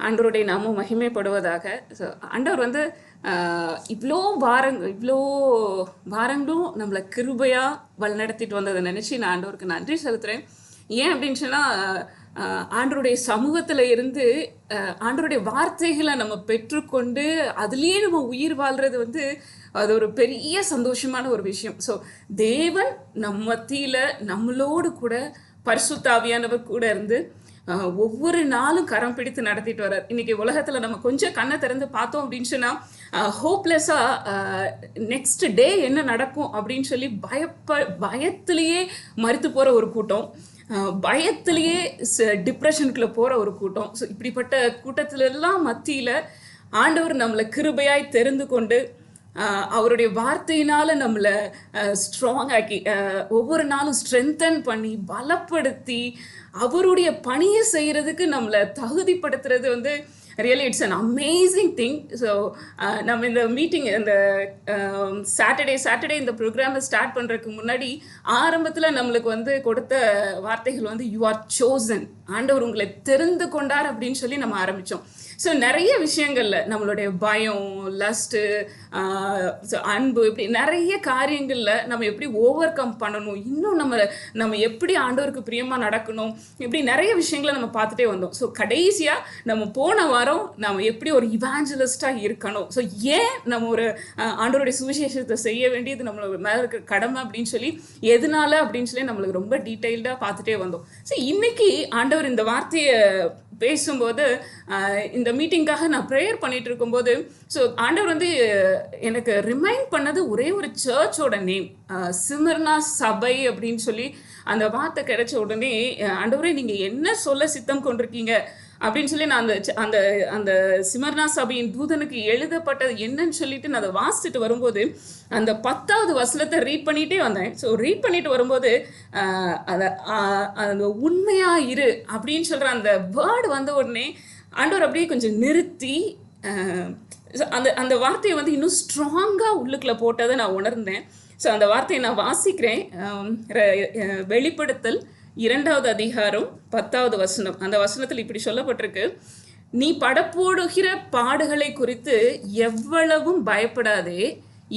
ஆண்டவருடைய நாமம் மகிமைப்படுவதாக. ஸோ ஆண்டவர் வந்து இவ்வளோ வாரங்களும் நம்மளை கிருபையாக வழிநடத்திட்டு வந்ததை நினச்சி நான் ஆண்டவருக்கு நன்றி செலுத்துகிறேன். ஏன் அப்படின்னு சொன்னால் ஆண்டவருடைய சமூகத்தில் இருந்து ஆண்டவருடைய வார்த்தைகளை நம்ம பெற்றுக்கொண்டு அதுலேயே நம்ம உயிர் வாழ்கிறது வந்து அது ஒரு பெரிய சந்தோஷமான ஒரு விஷயம். ஸோ தேவன் நம் மத்தியில் நம்மளோடு கூட பரிசுத்த ஆவியானவர் கூட இருந்து ஒவ்வொரு நாளும் கரம் பிடித்து நடத்திட்டு வர்றார். இன்னைக்கு உலகத்தில் நம்ம கொஞ்சம் கண்ணை திறந்து பார்த்தோம் அப்படின்னு சொன்னால் ஹோப்லெஸ்ஸாக நெக்ஸ்ட் டே என்ன நடக்கும் அப்படின்னு சொல்லி பயத்திலேயே மறுத்து போகிற ஒரு கூட்டம், பயத்திலேயே டிப்ரெஷனுக்குள்ளே போகிற ஒரு கூட்டம். ஸோ இப்படிப்பட்ட கூட்டத்திலெல்லாம் மத்தியில் ஆண்டவர் நம்மளை கிருபையாய் தெரிந்து கொண்டு அவருடைய வார்த்தையினால் நம்மளை ஸ்ட்ராங் ஆக்கி ஒவ்வொரு நாளும் ஸ்ட்ரென்தன் பண்ணி பலப்படுத்தி அவருடைய பணியை செய்கிறதுக்கு நம்மளை தகுதிப்படுத்துறது வந்து really it's an amazing thing. So நம்ம இந்த மீட்டிங் இந்த சாட்டர்டே இந்த ப்ரோக்ராமை ஸ்டார்ட் பண்ணுறதுக்கு முன்னாடி ஆரம்பத்தில் நம்மளுக்கு வந்து கொடுத்த வார்த்தைகள் வந்து யூ ஆர் சோசன், ஆண்டவர் உங்களை தெரிந்து கொண்டார் அப்படின்னு சொல்லி நம்ம ஆரம்பித்தோம். ஸோ நிறைய விஷயங்களில் நம்மளுடைய பயம், லஸ்ட்டு, அன்பு, இப்படி நிறைய காரியங்களில் நம்ம எப்படி ஓவர் கம் பண்ணணும், இன்னும் நம்ம எப்படி ஆண்டவருக்கு பிரியமாக நடக்கணும், இப்படி நிறைய விஷயங்களை நம்ம பார்த்துட்டே வந்தோம். ஸோ கடைசியாக நம்ம போன வாரம் நம்ம எப்படி ஒரு இவாஞ்சலிஸ்டாக இருக்கணும், ஸோ ஏன் நம்ம ஒரு ஆண்டவருடைய சுவிசேஷத்தை செய்ய வேண்டியது நம்மளோட மேலே இருக்கிற கடமை அப்படின்னு சொல்லி எதனால அப்படின்னு சொல்லி நம்மளுக்கு ரொம்ப டீட்டெயில்டாக பார்த்துட்டே வந்தோம். ஸோ இன்னைக்கு ஆண்டவர் இந்த வார்த்தையை பேசும்போது இந்த மீட்டிங்காக நான் ப்ரேயர் பண்ணிட்டு இருக்கும்போது ஸோ ஆண்டவர் வந்து எனக்கு ரிமைண்ட் பண்ணது ஒரே ஒரு சர்ச்சோட நேம், சிமர்னா சபை அப்படின்னு சொல்லி அந்த வார்த்தை கிடைச்ச உடனே ஆண்டவரே நீங்கள் என்ன சொல்ல சித்தம் கொண்டிருக்கீங்க அப்படின்னு சொல்லி நான் அந்த அந்த சிமர்னா சபையின் தூதனுக்கு எழுதப்பட்டது என்னன்னு சொல்லிட்டு நான் அதை வாசிச்சுட்டு வரும்போது அந்த 10வது வசனத்தை ரீட் பண்ணிகிட்டே வந்தேன். ஸோ ரீட் பண்ணிட்டு வரும்போது அந்த உண்மையா இரு அப்படின்னு சொல்கிற அந்த வேர்டு வந்த உடனே ஆண்டவர் அப்படியே கொஞ்சம் நிறுத்தி அந்த வார்த்தையை வந்து இன்னும் ஸ்ட்ராங்காக உள்ளுக்குள்ளே போட்டதை நான் உணர்ந்தேன். ஸோ அந்த வார்த்தையை நான் வாசிக்கிறேன். வெளிப்படுத்தல் 2வது அதிகாரம் 10வது வசனம். அந்த வசனத்தில் இப்படி சொல்லப்பட்டிருக்கு, நீ படப்போடுகிற பாடுகளை குறித்து எவ்வளவும் பயப்படாதே,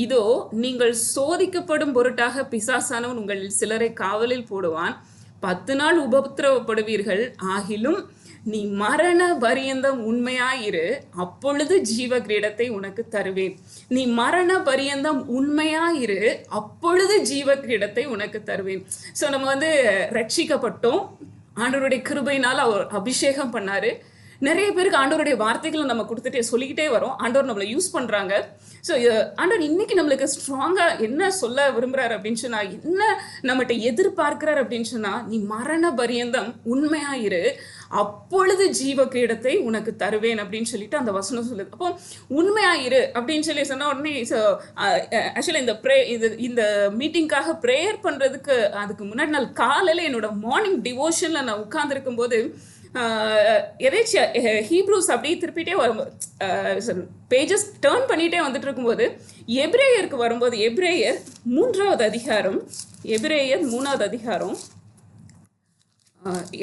இதோ நீங்கள் சோதிக்கப்படும் பொருட்டாக பிசாசானவன் உங்கள் சிலரை காவலில் போடுவான், 10 நாள் உபத்திரவப்படுவீர்கள், ஆகிலும் நீ மரண பரியந்தம் உண்மையாயிரு, அப்பொழுது ஜீவ கிரீடத்தை உனக்கு தருவேன். நீ மரண பரியந்தம் உண்மையாயிரு, அப்பொழுது ஜீவ கிரீடத்தை உனக்கு தருவேன். ஸோ நம்ம வந்து ரட்சிக்கப்பட்டோம், ஆண்டவருடைய கிருபையினால் அவர் அபிஷேகம் பண்ணாரு. நிறைய பேருக்கு ஆண்டவருடைய வார்த்தைகளை நம்ம கொடுத்துட்டே சொல்லிக்கிட்டே வரோம், ஆண்டவர் நம்மளை யூஸ் பண்ணுறாங்க. ஸோ ஆண்டவர் இன்னைக்கு நம்மளுக்கு ஸ்ட்ராங்காக என்ன சொல்ல விரும்புகிறார் அப்படின்னு சொன்னால், என்ன நம்மகிட்ட எதிர்பார்க்கிறார் அப்படின்னு சொன்னால், நீ மரண பரியந்தம் உண்மையாயிரு, அப்பொழுது ஜீவ கிரீடத்தை உனக்கு தருவேன் அப்படின்னு சொல்லிட்டு அந்த வசனம் சொல்லுது. அப்போ உண்மையாயிரு அப்படின்னு சொல்லி சொன்ன உடனே ஆக்சுவலி இந்த மீட்டிங்காக ப்ரேயர் பண்ணுறதுக்கு அதுக்கு முன்னாடி நாள் காலையில் என்னோட மார்னிங் டிவோஷனில் நான் உட்கார்ந்துருக்கும் போது எதேச்சியா ஹீப்ரூஸ் அப்படியே திருப்பிட்டே வரும்போது பேஜஸ் டேர்ன் பண்ணிகிட்டே வந்துட்டு இருக்கும்போது எபிரேயருக்கு வரும்போது எபிரேயர் 3வது அதிகாரம்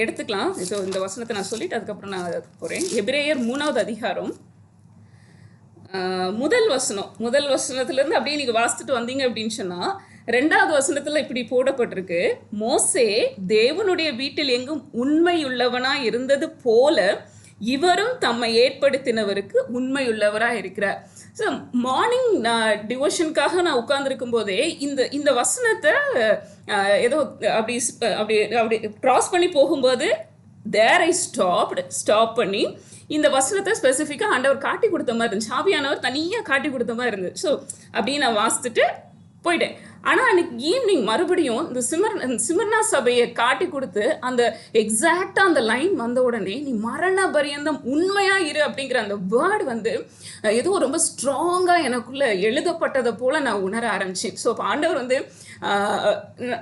எடுத்துக்கலாம். ஸோ இந்த வசனத்தை நான் சொல்லிட்டு அதுக்கப்புறம் நான் போகிறேன். எபிரேயர் 3வது அதிகாரம் முதல் வசனத்துலேருந்து அப்படியே நீங்கள் வாசித்துட்டு வந்தீங்க அப்படின்னு சொன்னால் 2வது வசனத்தில் இப்படி போடப்பட்டிருக்கு, மோசே தேவனுடைய வீட்டில் எங்கும் உண்மையுள்ளவனாக இருந்தது போல இவரும் தம்மை ஏற்படுத்தினவருக்கு உண்மையுள்ளவராக இருக்கிறார். ஸோ மார்னிங் நான் டிவோஷனுக்காக நான் உட்கார்ந்துருக்கும் போதே இந்த வசனத்தை ஏதோ அப்படி க்ராஸ் பண்ணி போகும்போது தேர் ஐ ஸ்டாப் பண்ணி இந்த வசனத்தை ஸ்பெசிஃபிக்காக ஆண்டவர் காட்டி கொடுத்த மாதிரி இருந்துச்சு, ஆவியானவர் தனியாக காட்டி கொடுத்த மாதிரி இருந்துச்சு. ஸோ அப்படியே நான் வாசித்துட்டு போயிட்டேன். ஆனால் அன்னைக்கு ஈவினிங் மறுபடியும் இந்த சிமர்னா சபையை காட்டி கொடுத்து அந்த எக்ஸாக்டாக அந்த லைன் வந்த உடனே நீ மரண பரியந்தம் உண்மையாக இரு அப்படிங்கிற அந்த வேர்டு வந்து ஏதோ ரொம்ப ஸ்ட்ராங்காக எனக்குள்ளே எழுதப்பட்டதை போல் நான் உணர ஆரம்பித்தேன். ஸோ அப்போ ஆண்டவர் வந்து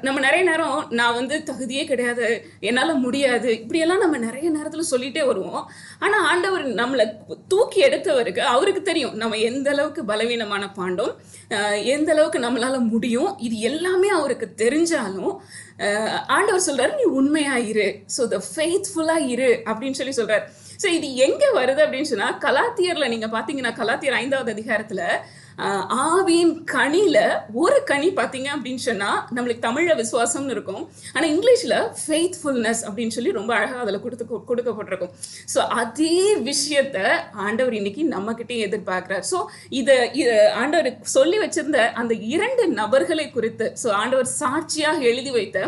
நம்ம நிறைய நேரம் நான் வந்து தகுதியே கிடையாது, என்னால் முடியாது, இப்படியெல்லாம் நம்ம நிறைய நேரத்தில் சொல்லிகிட்டே வருவோம். ஆனால் ஆண்டவர் நம்மளை தூக்கி எடுத்தவருக்கு அவருக்கு தெரியும் நம்ம எந்த அளவுக்கு பலவீனமான பாண்டோம், எந்த அளவுக்கு நம்மளால் முடியும், இது எல்லாமே அவருக்கு தெரிஞ்சாலும் ஆண்டவர் சொல்கிறார் நீ உண்மையாக இரு, ஸோ த ஃபெய்த்ஃபுல்லாக இரு அப்படின்னு சொல்லி சொல்கிறார். ஸோ இது எங்க வருது அப்படின்னு சொன்னா, கலாத்தியர்ல நீங்க பாத்தீங்கன்னா, கலாத்தியர் 5வது அதிகாரத்துல ஆவியின் கனியில ஒரு கனி பார்த்தீங்க அப்படின்னு சொன்னா, நம்மளுக்கு தமிழ்ல விசுவாசம்னு இருக்கும், ஆனா இங்கிலீஷ்ல ஃபெய்த்ஃபுல்னஸ் அப்படின்னு சொல்லி ரொம்ப அழகா அதுல கொடுக்கப்பட்டிருக்கும். ஸோ அதே விஷயத்த ஆண்டவர் இன்னைக்கு நம்ம கிட்டே எதிர்பார்க்கிறார். ஸோ இதை ஆண்டவர் சொல்லி வச்சிருந்த அந்த 2 நபர்களை குறித்து, ஸோ ஆண்டவர் சாட்சியாக எழுதி வைத்த,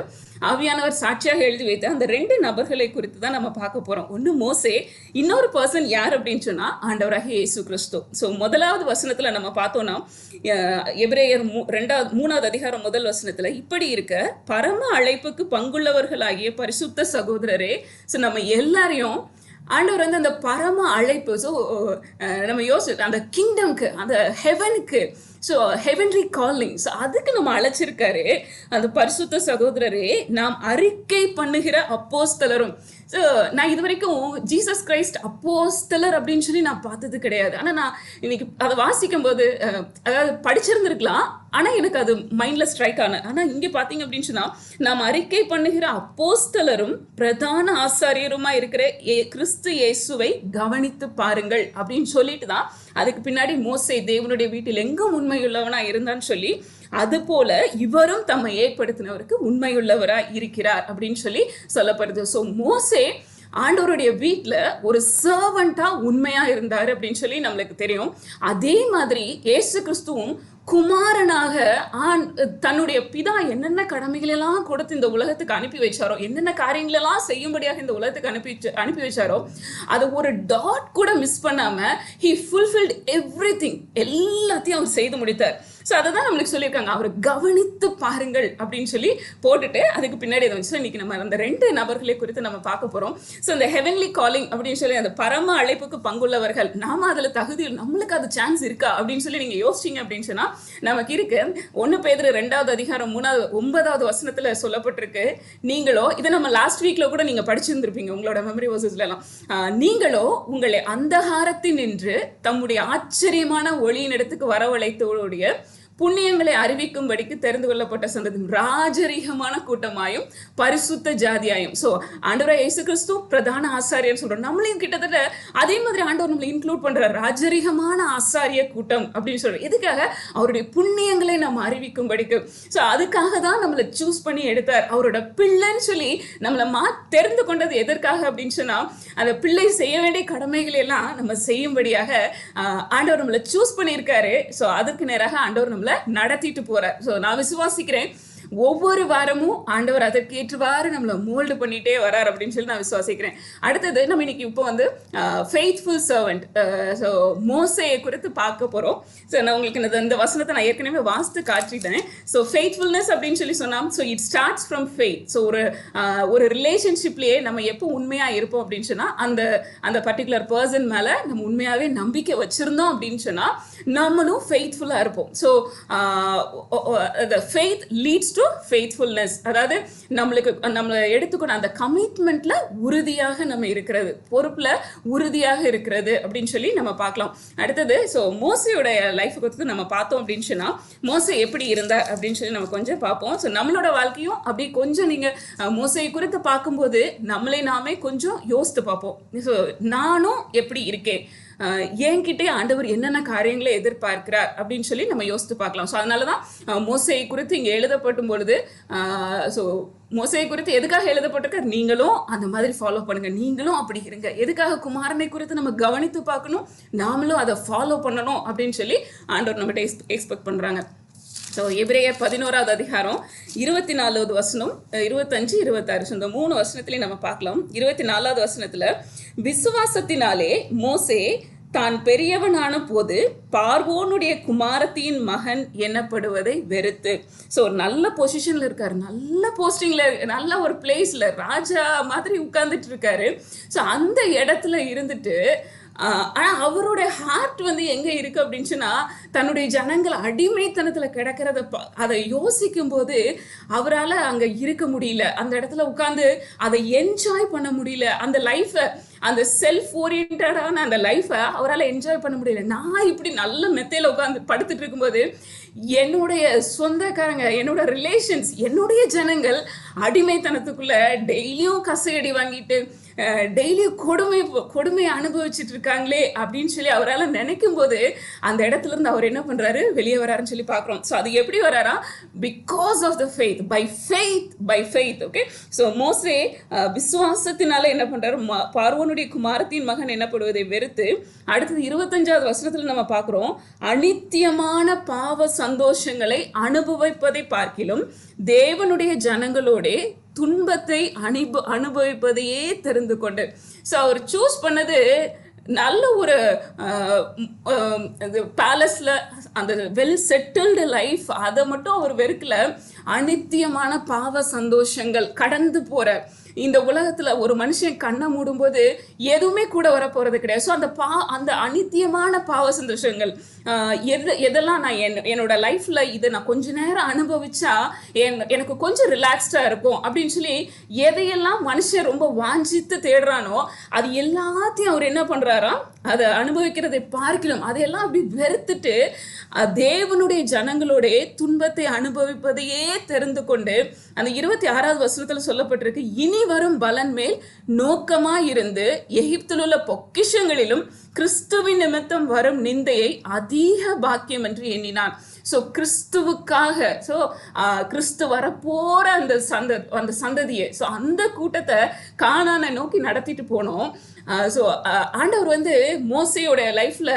ஆவியானவர் சாட்சியாக எழுதி வைத்த அந்த 2 நபர்களை குறித்து தான் நம்ம பார்க்க போறோம். ஒன்று மோசே, இன்னொரு பர்சன் யார் அப்படின்னு சொன்னா ஆண்டவராக இயேசு கிறிஸ்து. ஸோ முதலாவது வசனத்துல நம்ம பார்த்தோம்னா, எபிரேயர் 3வது அதிகாரம் 1 வசனத்துல இப்படி இருக்க, பரம அழைப்புக்கு பங்குள்ளவர்களாகிய பரிசுத்த சகோதரரே, ஸோ நம்ம எல்லாரையும் ஆண்டவர் வந்து அந்த பரம அழைப்பு, ஸோ நம்ம அந்த கிங்டம்க்கு, அந்த ஹெவனுக்கு, ஸோ ஹெவன்லி காலிங், ஸோ அதுக்கு நம்ம அழைச்சிருக்காரு. அந்த பரிசுத்த சகோதரரே, நாம் அறிக்கை பண்ணுகிற அப்போஸ்தலரும். ஸோ நான் இது வரைக்கும் ஜீசஸ் கிரைஸ்ட் அப்போஸ்தலர் அப்படின்னு சொல்லி நான் பார்த்தது கிடையாது. ஆனால் நான் இன்னைக்கு அதை வாசிக்கும் போது, அதாவது படிச்சிருந்துருக்கலாம், ஆனால் எனக்கு அது மைண்டில் ஸ்ட்ரைக் ஆன. ஆனால் இங்கே பார்த்தீங்க அப்படின்னு சொன்னால், நாம் அறிக்கை பண்ணுகிற அப்போஸ்தலரும் பிரதான ஆசாரியருமா இருக்கிற கிறிஸ்து இயேசுவை கவனித்து பாருங்கள் அப்படின்னு சொல்லிட்டு தான் அதுக்கு பின்னாடி மோசே தேவனுடைய வீட்டில் எங்கும் உண்மையுள்ளவனா இருந்தான்னு சொல்லி, அது போல இவரும் தம்மை ஏற்படுத்தினவருக்கு உண்மையுள்ளவரா இருக்கிறார் அப்படின்னு சொல்லி சொல்லப்படுது. ஸோ மோசே ஆண்டவருடைய வீட்டில் ஒரு சர்வெண்டா உண்மையா இருந்தார் அப்படின்னு சொல்லி நம்மளுக்கு தெரியும். அதே மாதிரி இயேசு கிறிஸ்துவும் குமாரனாக தன்னுடைய பிதா என்னென்ன கடமைகளெல்லாம் கொடுத்து இந்த உலகத்துக்கு அனுப்பி வச்சாரோ, என்னென்ன காரியங்களெல்லாம் செய்யும்படியாக இந்த உலகத்துக்கு அனுப்பி வச்சாரோ, அதை ஒரு டாட் கூட மிஸ் பண்ணாம he fulfilled everything, எல்லாத்தையும் அவர் செய்து முடித்தார். ஸோ அதை தான் நம்மளுக்கு சொல்லியிருக்காங்க, அவர் கவனித்து பாருங்கள் அப்படின்னு சொல்லி போட்டுட்டு அதுக்கு பின்னாடி இதை வச்சு இன்னைக்கு நம்ம அந்த 2 நபர்களை குறித்து நம்ம பார்க்க போறோம். ஸோ இந்த ஹெவன்லி காலிங் அப்படின்னு சொல்லி அந்த பரம அழைப்புக்கு பங்குள்ளவர்கள், நாம அதுல தகுதி, நம்மளுக்கு அது சான்ஸ் இருக்கா அப்படின்னு சொல்லி நீங்க யோசிச்சிங்க அப்படின்னு சொன்னா நமக்கு இருக்கு. 1 பேதுரு 2வது அதிகாரம் 9வது வசனத்துல சொல்லப்பட்டிருக்கு, நீங்களோ, இதை நம்ம லாஸ்ட் வீக்ல கூட நீங்க படிச்சிருந்திருப்பீங்க உங்களோட மெமரி வர்சஸ்ல எல்லாம், நீங்களோ உங்களை அந்தகாரத்தில் நின்று தம்முடைய ஆச்சரியமான ஒளியின் இடத்துக்கு வரவழைத்தோடைய புண்ணியங்களை அறிவிக்கும்படிக்கு தெரிந்து கொள்ளப்பட்ட சந்ததி, ராஜரீகமான கூட்டமாயும் பரிசுத்த ஜாதியாயும். ஸோ ஆண்டவராக இயேசு கிறிஸ்து பிரதான ஆசாரியர் சொல்றோம், நம்மளையும் கிட்டத்தட்ட அதே மாதிரி ஆண்டவர் நம்மளை இன்க்ளூட் பண்ற ராஜரீகமான ஆசாரிய கூட்டம் அப்படின்னு சொல்றோம். எதுக்காக? அவருடைய புண்ணியங்களை நம்ம அறிவிக்கும்படிக்கு. ஸோ அதுக்காக தான் நம்மளை சூஸ் பண்ணி எடுத்தார். அவரோட பிள்ளைன்னு சொல்லி நம்மளை தெரிந்து கொண்டது எதற்காக அப்படின்னு சொன்னா, அந்த பிள்ளை செய்ய வேண்டிய கடமைகளை எல்லாம் நம்ம செய்யும்படியாக ஆண்டவர் நம்மளை சூஸ் பண்ணியிருக்காரு. ஸோ அதுக்கு நேராக ஆண்டவர் நம்மளை நடத்திட்டு போறார். ஸோ நான் விசுவாசிக்கிறேன், ஒவ்வொரு வாரமும் ஆண்டவர் அதற்கேற்றவாறு நம்மளை மோல்டு பண்ணிட்டே வரார் அப்படின்னு சொல்லி நான் விசுவாசிக்கிறேன். அடுத்தது நம்ம இன்னைக்கு இப்போ வந்து ஃபெய்த்ஃபுல் சர்வெண்ட், ஸோ மோசேயை குறித்து பார்க்க போறோம். ஸோ நான் உங்களுக்கு இந்த வசனத்தை நான் ஏற்கனவே வாசித்து காட்டிட்டேன். ஸோ ஃபெய்த்ஃபுல்னஸ் அப்படின்னு சொல்லி சொன்னால், so it starts from faith. So ஒரு ரிலேஷன்ஷிப்லேயே நம்ம எப்போ உண்மையா இருப்போம் அப்படின்னு சொன்னா, அந்த பர்டிகுலர் பர்சன் மேல நம்ம உண்மையாவே நம்பிக்கை வச்சிருந்தோம் அப்படின்னு சொன்னா நம்மளும் ஃபெய்த்ஃபுல்லா இருப்போம். So faith leads to faithfulness, அதாவது நம்மளை எடுத்துக்கணும் அந்த கமிட்மெண்ட்ல உறுதியாக நம்ம இருக்கிறது, பொறுப்புல உறுதியாக இருக்கிறது அப்படின்னு சொல்லி நம்ம பார்க்கலாம். அடுத்தது ஸோ மோசையோட லைஃப் குறித்து நம்ம பார்த்தோம் அப்படின்னு சொன்னா, மோசை எப்படி இருந்தார் அப்படின்னு சொல்லி நம்ம கொஞ்சம் பார்ப்போம். ஸோ நம்மளோட வாழ்க்கையும் அப்படி கொஞ்சம் நீங்க மோசையை குறித்து பார்க்கும்போது நம்மளே நாமே கொஞ்சம் யோசித்து பார்ப்போம். ஸோ நானும் எப்படி இருக்கேன், என்கிட்டே ஆண்டவர் என்னென்ன காரியங்களை எதிர்பார்க்கிறார் அப்படின்னு சொல்லி நம்ம யோசித்து பார்க்கலாம். ஸோ அதனாலதான் மோசையை குறித்து இங்கே எழுதப்படும் பொழுது, ஸோ மோசையை குறித்து எதுக்காக எழுதப்பட்டிருக்க, நீங்களும் அந்த மாதிரி ஃபாலோ பண்ணுங்க, நீங்களும் அப்படி இருங்க. எதுக்காக குமாரனை குறித்து நம்ம கவனித்து பார்க்கணும், நாமளும் அதை ஃபாலோ பண்ணணும் அப்படின்னு சொல்லி ஆண்டவர் நம்மகிட்ட எக்ஸ்பெக்ட் பண்றாங்க. ஸோ எபிரேயர் 11வது அதிகாரம் 24வது வசனம், 25, 26 இந்த 3 வசனத்திலையும் நம்ம பார்க்கலாம். 24வது வசனத்துல, விசுவாசத்தினாலே மோசே தான் பெரியவனான போது பார்வோனுடைய குமாரத்தியின் மகன் எண்ணப்படுவதை வெறுத்து, ஸோ நல்ல பொசிஷன்ல இருக்காரு, நல்ல போஸ்டிங்ல, நல்ல ஒரு பிளேஸ்ல ராஜா மாதிரி உட்கார்ந்துட்டு இருக்காரு. ஸோ அந்த இடத்துல இருந்துட்டு ஆனால் அவரோட ஹார்ட் வந்து எங்கே இருக்குது அப்படின்னு சொன்னால், தன்னுடைய ஜனங்கள் அடிமைத்தனத்தில் கிடக்கிறத அதை யோசிக்கும் போது அவரால் அங்கே இருக்க முடியல, அந்த இடத்துல உட்காந்து அதை என்ஜாய் பண்ண முடியல, அந்த லைஃப்பை, அந்த செல்ஃப் ஓரியன்டான அந்த லைஃப்பை அவரால் என்ஜாய் பண்ண முடியல. நான் இப்படி நல்ல மெத்தையில் உட்காந்து படுத்துட்டு இருக்கும்போது என்னுடைய சொந்தக்காரங்க, என்னோட ரிலேஷன்ஸ், என்னுடைய ஜனங்கள் அடிமைத்தனத்துக்குள்ள டெய்லியும் கசையடி வாங்கிட்டு டெய்லியும் கொடுமையை அனுபவிச்சுட்டு இருக்காங்களே அப்படின்னு சொல்லி அவரால் நினைக்கும் போது அந்த இடத்துல இருந்து அவர் என்ன பண்றாரு, வெளியே வராருன்னு சொல்லி பார்க்குறோம். ஸோ அது எப்படி வராரா, because of the faith, by faith. Okay, so மோசே விசுவாசத்தினால என்ன பண்றாரு, பார்வோனுடைய குமாரத்தின் மகன் என்னப்படுவதை வெறுத்து, அடுத்தது 25வது வசனத்துல நம்ம பார்க்குறோம், அநித்தியமான பாவ சந்தோஷங்களை அனுபவிப்பதை பார்க்கிலும் தேவனுடைய ஜனங்களோட துன்பத்தை அனுபவிப்பதையே தெரிந்து கொண்டு. ஸோ அவர் சூஸ் பண்ணது நல்ல ஒரு பேலஸ்ல அந்த வெல் செட்டில்டு லைஃப், அதை மட்டும் அவர் வெறுக்கல. அநித்தியமான பாவ சந்தோஷங்கள், கடந்து போற இந்த உலகத்துல ஒரு மனுஷன் கண்ணை மூடும்போது எதுவுமே கூட வர போறது கிடையாது. ஸோ அந்த அநித்தியமான பாவ சந்தோஷங்கள் எதெல்லாம் நான் என்னோட லைஃப்ல இதை நான் கொஞ்ச நேரம் அனுபவிச்சா எனக்கு கொஞ்சம் ரிலாக்ஸ்டா இருக்கும் அப்படின்னு சொல்லி எதையெல்லாம் மனுஷன் ரொம்ப வாஞ்சித்து தேடுறானோ அது எல்லாத்தையும் அவர் என்ன பண்றாராம், அதை அனுபவிக்கிறதை பார்க்கலாம் அதையெல்லாம் அப்படி வெறுத்துட்டு தேவனுடைய ஜனங்களோட துன்பத்தை அனுபவிப்பதையே தெரிந்து கொண்டு, அந்த 26வது வசனத்துல சொல்லப்பட்டிருக்கு, இனி வரும் பலன் மேல் நோக்கமா இருந்து எகிப்தில் உள்ள பொக்கிஷங்களிலும் கிறிஸ்துவின் நிமித்தம் வரும் நிந்தையை அதிக பாக்கியம் என்று எண்ணினான். ஸோ கிறிஸ்துவுக்காக, ஸோ கிறிஸ்து வரப்போற அந்த சந்ததியை, ஸோ அந்த கூட்டத்தை கானானை நோக்கி நடத்திட்டு போனோம். ஸோ ஆண்டவர் வந்து மோசையோட லைஃப்ல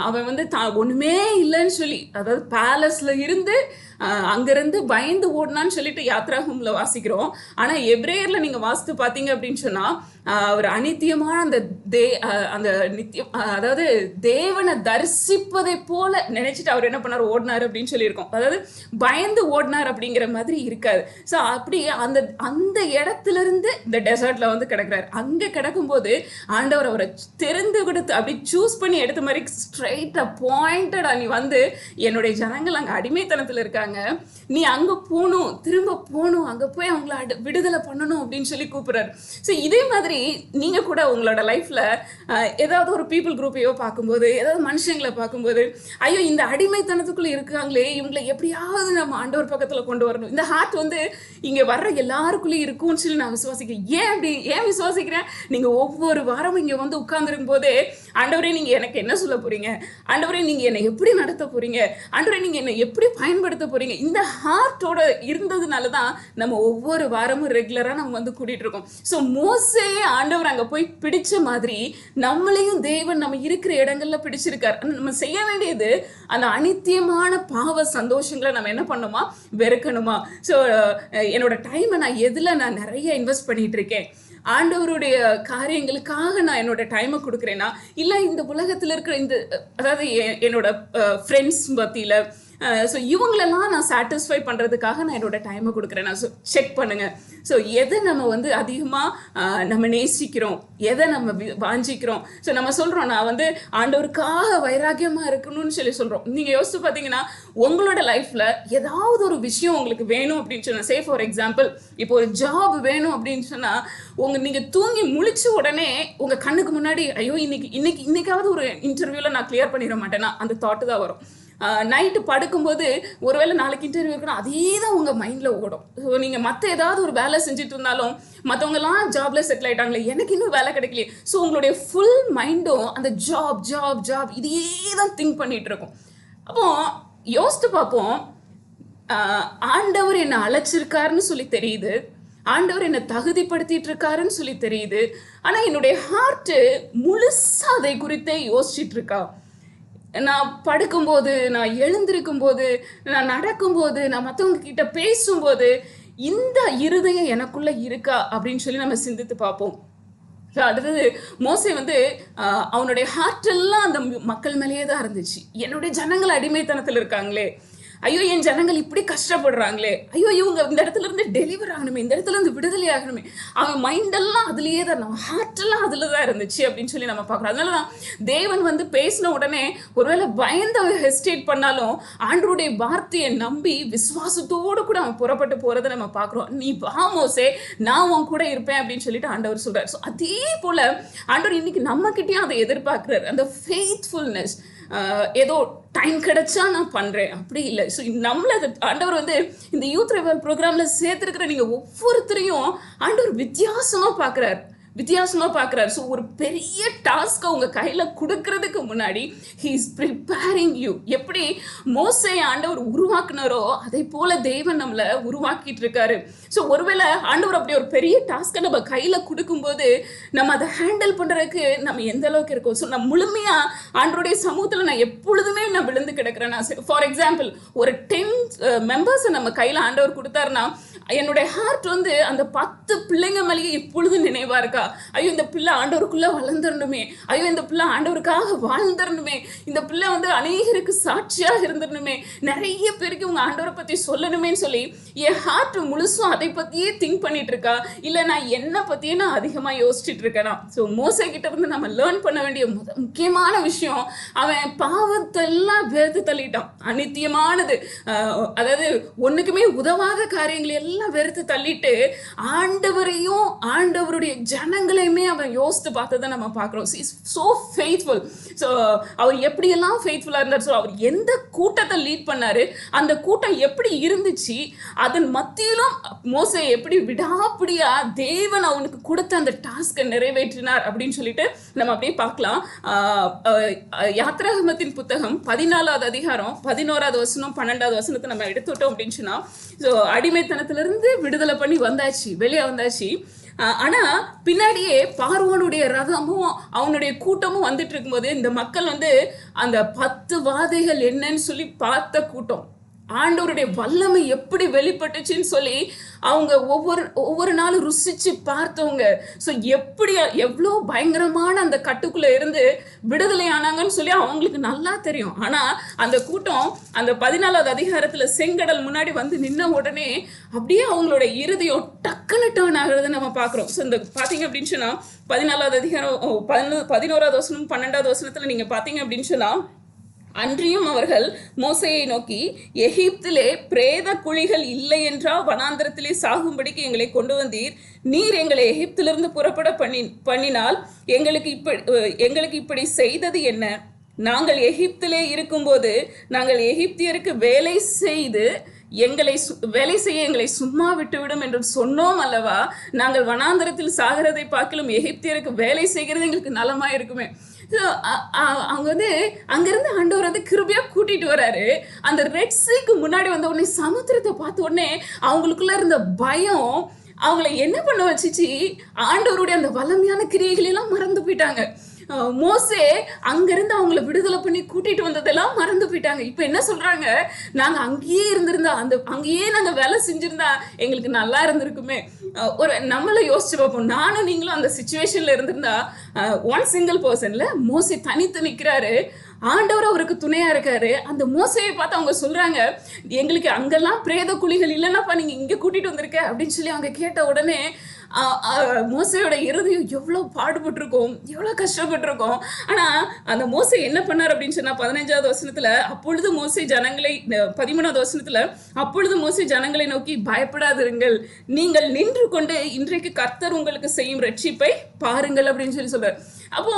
அவன் வந்து ஒண்ணுமே இல்லைன்னு சொல்லி, அதாவது பேலஸ்ல இருந்து அங்கிருந்து பயந்து ஓடினான்னு சொல்லிட்டு யாத்ராகம்ல வாசிக்கிறோம். ஆனா எபிரேயர்ல நீங்க வாசித்து பார்த்தீங்க அப்படின்னு சொன்னா அவர் அநித்தியமான அந்த நித்தியம், அதாவது தேவனை தரிசிப்பதை போல நினைச்சிட்டு அவர் என்ன பண்ணார், ஓடினார் அப்படின்னு சொல்லியிருக்கோம். அதாவது பயந்து ஓடினார் அப்படிங்கிற மாதிரி இருக்காது. ஸோ அப்படி அந்த இடத்துல இருந்து இந்த டெசர்ட்ல வந்து கிடக்குறாரு. அங்க கிடக்கும்போது ஆண்டவர் அவரை தெரிந்து கொடுத்து அப்படி சூஸ் பண்ணி எடுத்த மாதிரி ஸ்ட்ரைட்டா பாயிண்டடா, நீ வந்து என்னுடைய ஜனங்கள் அங்க அடிமைத்தனத்துல இருக்காங்க, நீ அங்க போகணும், திரும்ப போகணும், அங்க போய் அவங்கள விடுதலை பண்ணணும் அப்படின்னு சொல்லி கூப்பிடுறாரு. ஸோ இதே மாதிரி நீங்க கூட உங்களோட லைஃப்ல ஏதாவது ஒரு பீப்புள் குரூப்பையோ பார்க்கும்போது, ஏதாவது மனுஷங்களை பார்க்கும்போது, ஐயோ இந்த அடிமைத்தனத்துக்குள்ள இருக்காங்களே, இவங்களை எப்படியாவது நம்ம ஆண்டவர் பக்கத்துல கொண்டு வரணும், இந்த ஹார்ட் வந்து இங்க வர்ற எல்லாருக்குள்ளேயும் இருக்கும்னு சொல்லி நான் விசுவாசிக்கிறேன். ஏன் விசுவாசிக்கிறேன், நீங்க ஒவ்வொரு வாரமும் இங்க வந்து உட்கார்ந்துருக்கும் போதே, ஆண்டவரே நீங்க எனக்கு என்ன சொல்ல போறீங்க, ஆண்டவரே நீங்க என்னை எப்படி நடத்த போறீங்க, ஆண்டவரே நீங்க என்னை எப்படி பயன்படுத்த போறீங்க, இந்த ஹார்ட்டோட இருந்ததுனாலதான் நம்ம ஒவ்வொரு வாரமும் ரெகுலரா நம்ம வந்து கூட்டிட்டு இருக்கோம். ஸோ மோசே ஆண்டவர் அங்க போய் பிடிச்ச மாதிரி நம்மளையும் தேவன் நம்ம இருக்கிற இடங்கள்ல பிடிச்சிருக்காரு. நம்ம செய்ய வேண்டியது அந்த அநித்தியமான பாவ சந்தோஷங்களை நம்ம என்ன பண்ணுமா, வெறுக்கணுமா. ஸோ என்னோட டைமை நான் எதுல நான் நிறைய இன்வெஸ்ட் பண்ணிட்டு இருக்கேன், ஆண்டவருடைய காரியங்களுக்காக நான் என்னோட டைமை கொடுக்குறேன்னா, இல்லை இந்த உலகத்தில் இருக்கிற அதாவது என்னோட ஃப்ரெண்ட்ஸ் மத்தியில், ஸோ இவங்களெல்லாம் நான் சாட்டிஸ்ஃபை பண்ணுறதுக்காக நான் என்னோட டைமை கொடுக்குறேன். நான் செக் பண்ணுங்க. ஸோ எதை நம்ம வந்து அதிகமாக நம்ம நேசிக்கிறோம், எதை நம்ம வாஞ்சிக்கிறோம். ஸோ நம்ம சொல்கிறோம் நான் வந்து ஆண்டவருக்காக வைராக்கியமாக இருக்கணும்னு சொல்கிறோம். நீங்கள் யோசிச்சு பார்த்தீங்கன்னா உங்களோட லைஃப்பில் ஏதாவது ஒரு விஷயம் உங்களுக்கு வேணும் அப்படின்னு சொன்னால், சே ஃபார் எக்ஸாம்பிள் இப்போ ஒரு ஜாப் வேணும் அப்படின்னு சொன்னால், நீங்கள் தூங்கி முழிச்ச உடனே உங்கள் கண்ணுக்கு முன்னாடி ஐயோ இன்னைக்காவது ஒரு இன்டர்வியூவில் நான் கிளியர் பண்ணிட மாட்டேன்னா அந்த தாட்டு தான் வரும். நைட்டு படுக்கும்போது ஒருவேளை நாளைக்கு இன்டர்வியூ இருக்கணும், அதே தான் உங்கள் மைண்டில் ஓடும். ஸோ நீங்கள் மற்ற ஏதாவது ஒரு வேலை செஞ்சுட்டு இருந்தாலும், மற்றவங்கலாம் ஜாப்ல செட்டில் ஆகிட்டாங்களே, எனக்கு இன்னும் வேலை கிடைக்கலையே, ஸோ உங்களுடைய ஃபுல் மைண்டும் அந்த ஜாப் இதையே தான் திங்க் பண்ணிட்டு இருக்கும். அப்போ யோசித்து பார்ப்போம், ஆண்டவர் என்னை அழைச்சிருக்காருன்னு சொல்லி தெரியுது, ஆண்டவர் என்னை தகுதிப்படுத்திட்டு இருக்காருன்னு சொல்லி தெரியுது, ஆனால் என்னுடைய ஹார்ட்டு முழுசா அதை குறித்தே யோசிச்சுட்டு இருக்கா. நான் படுக்கும்போது, நான் எழுந்திருக்கும் போது, நான் நடக்கும்போது, நான் மற்றவங்க கிட்ட பேசும்போது இந்த இருதயம் எனக்குள்ள இருக்கா அப்படின்னு சொல்லி நம்ம சிந்தித்து பார்ப்போம். அடுத்தது மோசே வந்து அவனுடைய ஹார்ட் எல்லாம் அந்த மக்கள் மேலேயே தான் இருந்துச்சு. என்னுடைய ஜனங்கள் அடிமைத்தனத்தில் இருக்காங்களே, ஐயோ என் ஜனங்கள் இப்படி கஷ்டப்படுறாங்களே, ஐயோ இவங்க இந்த இடத்துல இருந்து டெலிவர் ஆகணுமே, இந்த இடத்துல இருந்து விடுதலை ஆகணுமே, அவன் மைண்டெல்லாம் அதுலேயே தான், நம்ம ஹார்ட்டெல்லாம் அதில் தான் இருந்துச்சு அப்படின்னு சொல்லி நம்ம பார்க்குறோம். அதனால தான் தேவன் வந்து பேசின உடனே ஒருவேளை பயந்து அவன் ஹெசிடேட் பண்ணாலும் ஆண்டவருடைய வார்த்தையை நம்பி விசுவாசத்தோடு கூட அவன் புறப்பட்டு போகிறத நம்ம பார்க்குறோம். நீ வா மோசே, நான் உன் கூட இருப்பேன் அப்படின்னு சொல்லிட்டு ஆண்டவர் சொல்கிறார். ஸோ அதே போல் ஆண்டவர் இன்னைக்கு நம்மக்கிட்டையும் அதை எதிர்பார்க்குறாரு. அந்த ஃபெய்த்ஃபுல்னஸ், ஏதோ டைம் கிடைச்சா நான் பண்றேன் அப்படி இல்லை. ஸோ நம்மள ஆண்டவர் வந்து இந்த யூத் ரிவைவல் ப்ரோக்ராம்ல சேர்த்துருக்கிற நீங்க ஒவ்வொருத்தரையும் ஆண்டவர் வித்தியாசமா பார்க்குறாரு. வித்தியாசமா பார்க்குறாரு. ஸோ ஒரு பெரிய டாஸ்க்கை உங்க கையில கொடுக்கறதுக்கு முன்னாடி he is preparing you. எப்படி மோசே ஆண்டவர் உருவாக்குனாரோ அதை போல தேவன் நம்மளை உருவாக்கிட்டு இருக்காரு. ஸோ ஒருவேளை ஆண்டவர் அப்படி ஒரு பெரிய டாஸ்க்கை நம்ம கையில கொடுக்கும்போது நம்ம அதை ஹேண்டில் பண்றதுக்கு நம்ம எந்த அளவுக்கு இருக்கோம். ஸோ நான் முழுமையா ஆண்டவருடைய சமூகத்தில் நான் எப்பொழுதுமே நான் விழுந்து கிடக்கிறேன். ஃபார் எக்ஸாம்பிள் ஒரு 10 மெம்பர்ஸை நம்ம கையில ஆண்டவர் கொடுத்தாருன்னா என்னுடைய ஹார்ட் வந்து அந்த 10 பிள்ளைங்க மேலேயே எப்பொழுதும் நினைவா இருக்கா. ஐயோ இந்த பிள்ளை ஆண்டவருக்குள்ள வளர்ந்துடணுமே, ஐயோ இந்த பிள்ளை ஆண்டவருக்காக வாழ்ந்துடணுமே, இந்த பிள்ளை வந்து அநேகருக்கு சாட்சியாக இருந்துடணுமே, நிறைய பேருக்கு உங்க ஆண்டவரை பத்தி சொல்லணுமேன்னு சொல்லி என் ஹார்ட் முழுசும் அதை பத்தியே திங்க் பண்ணிட்டு இருக்கா, இல்ல நான் என்ன பத்தியே நான் அதிகமா யோசிச்சுட்டு இருக்கேனா. ஸோ மோசே கிட்ட இருந்து நம்ம லேர்ன் பண்ண வேண்டிய முக்கியமான விஷயம், அவன் பாவத்தெல்லாம் வெறுத்து தள்ளிட்டான். அநித்தியமானது, அதாவது ஒண்ணுக்குமே உதவாத காரியங்களை எல்லாம் வெறுத்து தள்ளிட்டு ஆண்டவரையும் ஆண்டவருடைய ஜனங்களையுமே அவன் யோசித்து பார்த்ததை நம்ம பார்க்கிறோம். so faithful. ஸோ அவர் எப்படியெல்லாம் ஃபெய்த்ஃபுல்லா இருந்தார். ஸோ அவர் எந்த கூட்டத்தை லீட் பண்ணாரு, அந்த கூட்டம் எப்படி இருந்துச்சு, அதன் மத்தியிலும் மோசே எப்படி விடாப்பிடியா தேவன் அவனுக்கு கொடுத்த அந்த டாஸ்கை நிறைவேற்றினார் அப்படின்னு சொல்லிட்டு நம்ம அப்படியே பார்க்கலாம். யாத்ராகமத்தின் புத்தகம் 14வது அதிகாரம் 11வது வசனம் 12வது வசனத்தை நம்ம எடுத்துட்டோம் அப்படின்னு சொன்னா, ஸோ அடிமைத்தனத்திலிருந்து விடுதலை பண்ணி வந்தாச்சு, வெளியே வந்தாச்சு. ஆனா பின்னாடியே பார்வோனுடைய ரதமும் அவனுடைய கூட்டமும் வந்துட்டு இருக்கும்போது இந்த மக்கள் வந்து அந்த 10 வாதைகள் என்னன்னு சொல்லி பார்த்த கூட்டம், ஆண்டவருடைய வல்லமை எப்படி வெளிப்பட்டுச்சுன்னு சொல்லி அவங்க ஒவ்வொரு நாளும் ருசிச்சு பார்த்தவங்க. ஸோ எப்படி எவ்வளோ பயங்கரமான அந்த கட்டுக்குள்ள இருந்து விடுதலை ஆனாங்கன்னு சொல்லி அவங்களுக்கு நல்லா தெரியும். ஆனா அந்த கூட்டம் அந்த 14வது அதிகாரத்துல செங்கடல் முன்னாடி வந்து நின்ன உடனே அப்படியே அவங்களோட இருதயம் டக்குன்னு டர்ன் ஆகுறத நம்ம பார்க்குறோம். ஸோ இந்த பார்த்தீங்க அப்படின்னு சொன்னா 14வது அதிகாரம் 11வது வசனம் 12வது வசனத்துல நீங்க பார்த்தீங்க அப்படின்னு சொன்னா, அன்றியும் அவர்கள் மோசையை நோக்கி, எகிப்திலே பிரேத குழிகள் இல்லை என்றா வனாந்திரத்திலே சாகும்படிக்கு எங்களை கொண்டு வந்தீர், நீர் எங்களை எகிப்திலிருந்து புறப்பட பண்ணினால் எங்களுக்கு இப்படி செய்தது என்ன? நாங்கள் எகிப்திலே இருக்கும்போது நாங்கள் எகிப்தியருக்கு வேலை செய்ய எங்களை சும்மா விட்டுவிடும் என்று சொன்னோம் அல்லவா? நாங்கள் வனாந்திரத்தில் சாகிறதை பார்க்கலும் எகிப்தியருக்கு வேலை செய்கிறது எங்களுக்கு நலமா இருக்குமே. அவங்க வந்து அங்கிருந்து ஆண்டவர் வந்து கிருபையா கூட்டிட்டு வராரு. அந்த ரெட் சீக்கு முன்னாடி வந்த உடனே சமுத்திரத்தை பார்த்த உடனே அவங்களுக்குள்ள இருந்த பயம் அவங்கள என்ன பண்ண வச்சுச்சு, ஆண்டவருடைய அந்த வல்லமையான கிரியைகள் எல்லாம் மறந்து போயிட்டாங்க. மோசே அங்கிருந்து அவங்கள விடுதலை பண்ணி கூட்டிட்டு வந்ததெல்லாம் மறந்து போயிட்டாங்க. இப்ப என்ன சொல்றாங்க, நாங்க அங்கேயே இருந்திருந்தா, அங்கேயே நாங்க வேலை செஞ்சிருந்தா எங்களுக்கு நல்லா இருந்திருக்குமே. ஒரு நம்மள யோசிச்சு பார்ப்போம், நானும் நீங்களும் அந்த சிச்சுவேஷன்ல இருந்திருந்தா, ஒன் சிங்கிள் பர்சன்ல மோசே தனித்து நிக்கிறாரு, ஆண்டவர் அவருக்கு துணையா இருக்காரு. அந்த மோசையை பார்த்து அவங்க சொல்றாங்க, எங்களுக்கு அங்கெல்லாம் பிரேத குழிகள் இல்லைன்னாப்பா நீங்க இங்க கூட்டிட்டு வந்திருக்க அப்படின்னு சொல்லி அவங்க கேட்ட உடனே மோசையோட இருதயம் எவ்வளோ பாடுபட்டிருக்கோம், எவ்வளோ கஷ்டப்பட்டிருக்கோம். ஆனால் அந்த மோசை என்ன பண்ணார் அப்படின்னு சொன்னால் 15வது வசனத்தில், அப்பொழுது மோசை ஜனங்களை 13வது வசனத்தில், அப்பொழுது மோசை ஜனங்களை நோக்கி, பயப்படாதிருங்கள், நீங்கள் நின்று கொண்டு இன்றைக்கு கர்த்தர் உங்களுக்கு செய்யும் ரட்சிப்பை பாருங்கள் அப்படின்னு சொல்லி சொல்றார். அப்போ